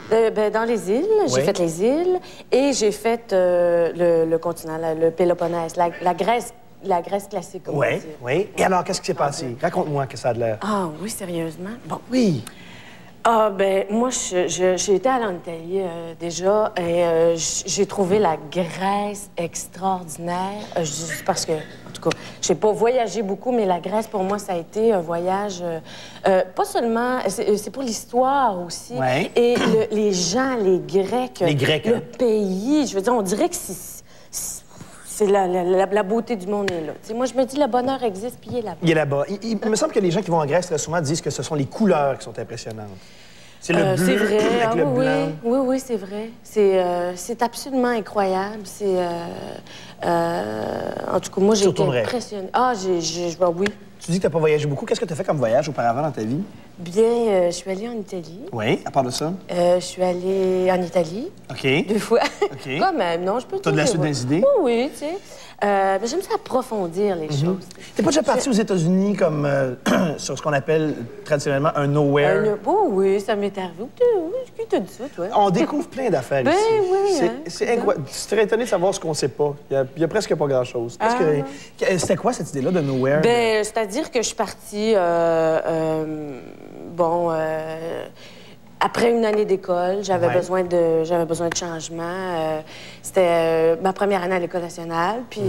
Dans les îles. J'ai fait les îles et j'ai fait le continent, le Péloponnèse, la Grèce classique, comme on dit. Oui. Et alors, qu'est-ce qui s'est passé? Raconte-moi que ça a de l'air. Ah oui, sérieusement? Bon. Oui. Ah, ben moi, j'ai été allée en Italie déjà et j'ai trouvé la Grèce extraordinaire. Parce que, en tout cas, j'ai pas voyagé beaucoup, mais la Grèce, pour moi, ça a été un voyage... pas seulement... C'est pour l'histoire aussi. Ouais. Et les gens, les Grecs... Les Grecs, le pays, je veux dire, on dirait que c'est la beauté du monde est là. T'sais, moi, je me dis, le bonheur existe, puis il est là-bas. Il est là-bas. Il me semble que les gens qui vont en Grèce, très souvent, disent que ce sont les couleurs qui sont impressionnantes. C'est le bleu avec le blanc. Oui, c'est vrai. C'est absolument incroyable. C'est... En tout cas, moi, j'ai été retournerais? impressionnée. Ah, oui. Tu dis que tu n'as pas voyagé beaucoup. Qu'est-ce que tu as fait comme voyage auparavant dans ta vie? Bien, je suis allée en Italie. Oui, à part de ça? Je suis allée en Italie. OK. 2 fois. OK. Quand même, non, je peux te T'as de la suite des idées? Oui, tu sais. Mais j'aime ça approfondir les choses. T'es pas déjà parti aux États-Unis comme sur ce qu'on appelle traditionnellement un nowhere? Oh oui, ça m'est arrivé. Qui t'a dit ça, toi? On découvre plein d'affaires ici. Oui, C'est incroyable. Tu serais étonné de savoir ce qu'on sait pas. Il y a presque pas grand-chose. C'était quoi cette idée-là de nowhere? Ben, c'est-à-dire que je suis partie, après une année d'école, j'avais besoin de changement. C'était ma première année à l'École nationale, puis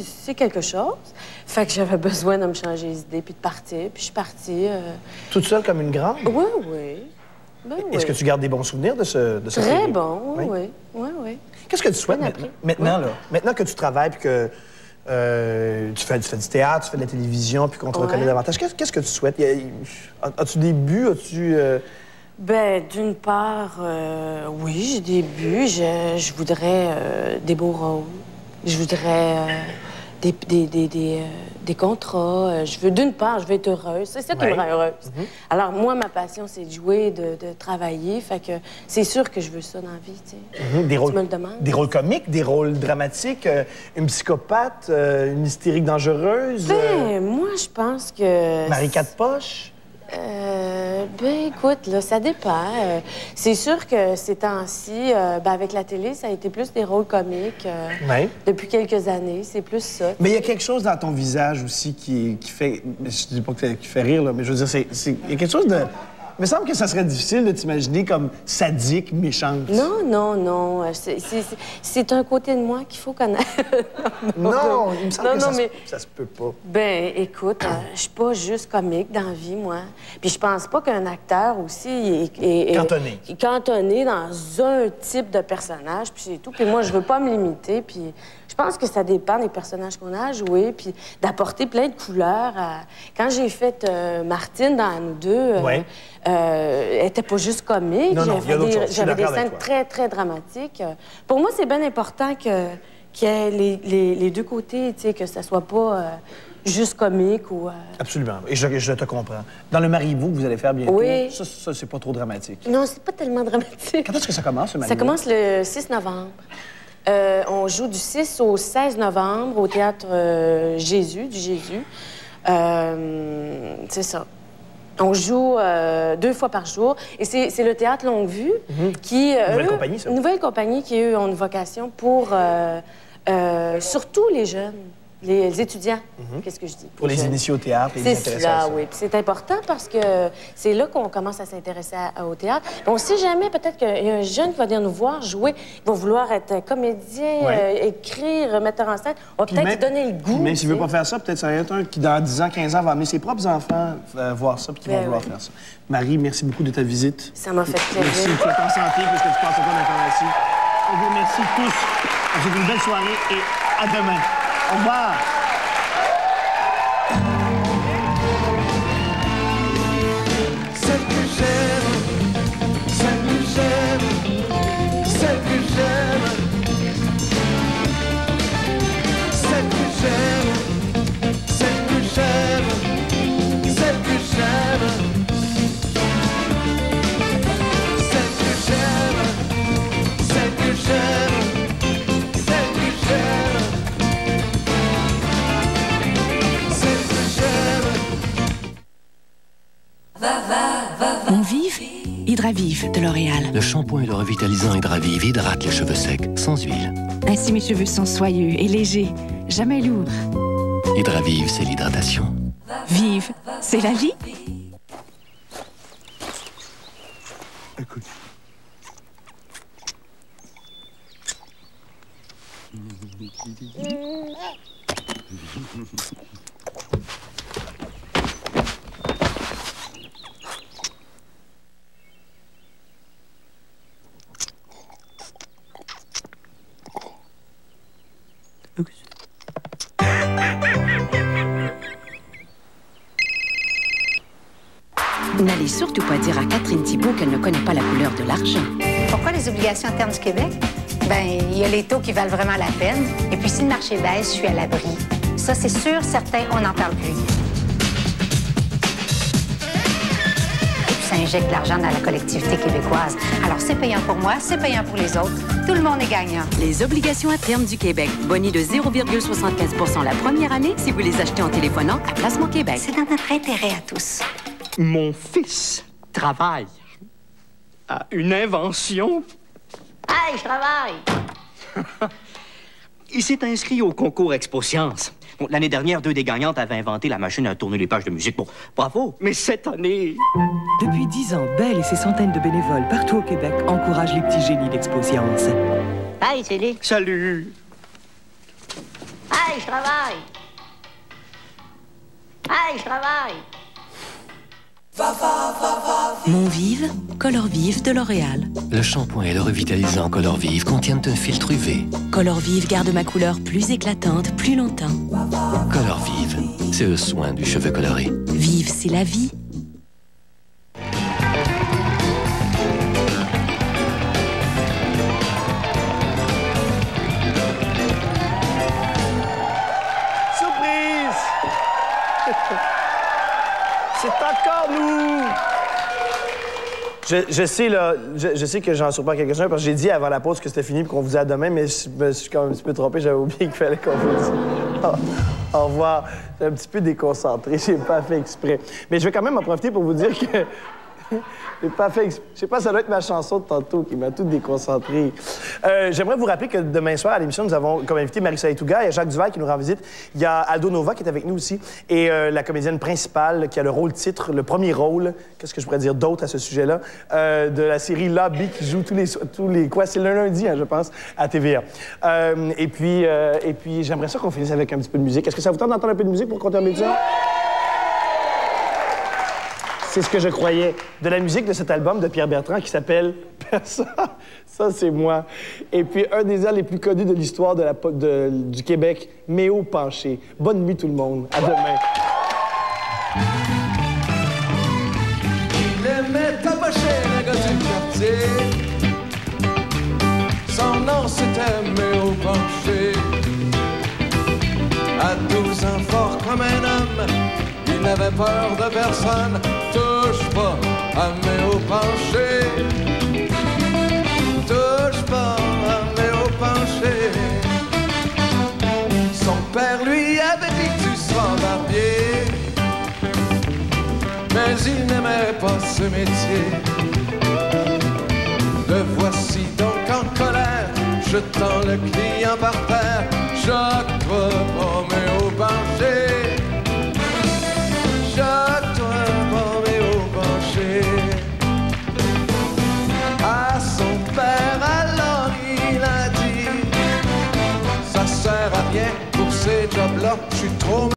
c'est quelque chose. Fait que j'avais besoin de me changer les idées, puis de partir. Puis je suis partie. Toute seule comme une grande? Oui, oui. Ben, Est-ce que tu gardes des bons souvenirs de ce Très bon, oui. Qu'est-ce que tu souhaites maintenant, là? Maintenant que tu travailles puis que tu fais du théâtre, tu fais de la télévision puis qu'on te reconnaît davantage, qu'est-ce que tu souhaites? As-tu des buts? Ben, d'une part, oui, j'ai des buts. Je voudrais des beaux rôles. Je voudrais des contrats. D'une part, je veux être heureuse. C'est ça qui me rend heureuse. Alors, moi, ma passion, c'est de jouer, de travailler. Fait que c'est sûr que je veux ça dans la vie, tu sais. Des rôles, tu me le demandes? Des rôles comiques, des rôles dramatiques, une psychopathe, une hystérique dangereuse. Ben, moi, je pense que... Marie Quatre-Poches. Ben, écoute, là, ça dépend. C'est sûr que ces temps-ci, avec la télé, ça a été plus des rôles comiques. Depuis quelques années, c'est plus ça. Mais il y a quelque chose dans ton visage aussi qui fait... Je dis pas qui fait rire, là, mais je veux dire, il y a quelque chose de... Il me semble que ça serait difficile de t'imaginer comme sadique, méchante. Non. C'est un côté de moi qu'il faut connaître. Non, il me semble que ça se peut pas. Ben, écoute, je suis pas juste comique dans la vie, moi. Puis je pense pas qu'un acteur aussi est cantonné dans un type de personnage, puis c'est tout. Puis moi, je veux pas me limiter, puis... Je pense que ça dépend des personnages qu'on a à jouer, puis d'apporter plein de couleurs. Quand j'ai fait Martine dans Nous deux, elle était pas juste comique. J'avais des scènes très, très dramatiques. Pour moi, c'est bien important qu'il y ait les deux côtés, tu sais, que ça soit pas juste comique ou... Absolument. Et je te comprends. Dans Le Mariez-vous que vous allez faire bientôt, ça c'est pas trop dramatique. Non, c'est pas tellement dramatique. Quand est-ce que ça commence, ce Mariez-vous? Ça commence le 6 novembre. On joue du 6 au 16 novembre au théâtre Jésus. C'est ça. On joue 2 fois par jour. Et c'est le théâtre Longue Vue qui... Nouvelle compagnie, ça? Une nouvelle compagnie qui, eux, ont une vocation pour surtout les jeunes. Les étudiants, qu'est-ce que je dis? Pour les initiés au théâtre et les intéressés à ça. Oui. Puis c'est important parce que c'est là qu'on commence à s'intéresser au théâtre. On ne sait jamais, peut-être qu'il y a un jeune qui va venir nous voir jouer, il va vouloir être comédien, écrire, metteur en scène. On va peut-être lui donner le goût. Mais s'il ne veut pas faire ça, peut-être ça va être un qui, dans 10 ans, 15 ans, va amener ses propres enfants voir ça puis qui vont vouloir faire ça. Marie, merci beaucoup de ta visite. Ça m'a fait plaisir. Merci. Tu es en santé parce que tu passes pas d'informations. On vous remercie tous. On vous souhaite une belle soirée et à demain. Au revoir. Celle que j'aime, celle que j'aime, celle que j'aime, celle que j'aime, celle que j'aime, celle que j'aime, celle que j'aime, celle que j'aime, celle que j'aime. On vive Hydravive de L'Oréal. Le shampoing et le revitalisant Hydravive hydrate les cheveux secs, sans huile. Ainsi, mes cheveux sont soyeux et légers, jamais lourds. Hydravive, c'est l'hydratation. Vive, c'est la vie. Écoute. N'allez surtout pas dire à Catherine Thibault qu'elle ne connaît pas la couleur de l'argent. Pourquoi les obligations à terme du Québec? Bien, il y a les taux qui valent vraiment la peine. Et puis, si le marché baisse, je suis à l'abri. Ça, c'est sûr, certain, on n'en parle plus. Et puis, ça injecte de l'argent dans la collectivité québécoise. Alors, c'est payant pour moi, c'est payant pour les autres. Tout le monde est gagnant. Les obligations à terme du Québec. Boni de 0,75 la première année si vous les achetez en téléphonant à Placement Québec. C'est dans notre intérêt à tous. Mon fils travaille à une invention. Hey, je travaille! Il s'est inscrit au concours Expo Science. Bon, l'année dernière, 2 des gagnantes avaient inventé la machine à tourner les pages de musique. Bon, bravo, mais cette année... Depuis 10 ans, Belle et ses centaines de bénévoles partout au Québec encouragent les petits génies d'Expo Science. Hey, Célie! Salut! Hey, je travaille! Hey, je travaille! Mon Vive, Color Vive de L'Oréal. Le shampoing et le revitalisant Color Vive contiennent un filtre UV. Color Vive garde ma couleur plus éclatante plus longtemps. Color Vive, c'est le soin du cheveu coloré. Vive, c'est la vie. Surprise! C'est encore nous! Je sais, là, je sais que j'en surprends quelques-uns parce que j'ai dit avant la pause que c'était fini et qu'on vous dit à demain, mais je me suis quand même un petit peu trompé. J'avais oublié qu'il fallait qu'on vous dise au revoir. J'ai un petit peu déconcentré. J'ai pas fait exprès. Mais je vais quand même en profiter pour vous dire que j'ai pas fait exprès. Je sais pas, ça doit être ma chanson de tantôt qui m'a tout déconcentré. J'aimerais vous rappeler que demain soir, à l'émission, nous avons comme invité Marie-Soleil Touga. Il y a Jacques Duval qui nous rend visite. Il y a Aldo Nova qui est avec nous aussi. Et la comédienne principale qui a le rôle titre, le premier rôle, qu'est-ce que je pourrais dire d'autre à ce sujet-là, de la série Lobby qui joue tous les quoi? C'est le lundi, hein, je pense, à TVA. Et puis j'aimerais ça qu'on finisse avec un petit peu de musique. Est-ce que ça vous tente d'entendre un peu de musique pour qu'on termine ça? C'est ce que je croyais. De la musique de cet album de Pierre Bertrand qui s'appelle Ça, c'est moi. Et puis, un des airs les plus connus de l'histoire du Québec, Méo penché. Bonne nuit, tout le monde. À demain. Il aimait tabacher un gars du quartier. Son nom, c'était Méo penché. À 12 ans, fort comme un homme, il n'avait peur de personne. Touche pas à Méo penché. Touche pas à Méo penché. Son père lui avait dit que tu seras barbier, mais il n'aimait pas ce métier. Le voici donc en colère, jetant le client par terre. Choque-toi, oh Méo penché. Choque-toi, oh Méo penché. À son père, alors il a dit: ça sert à rien pour ces jobs-là, je suis trop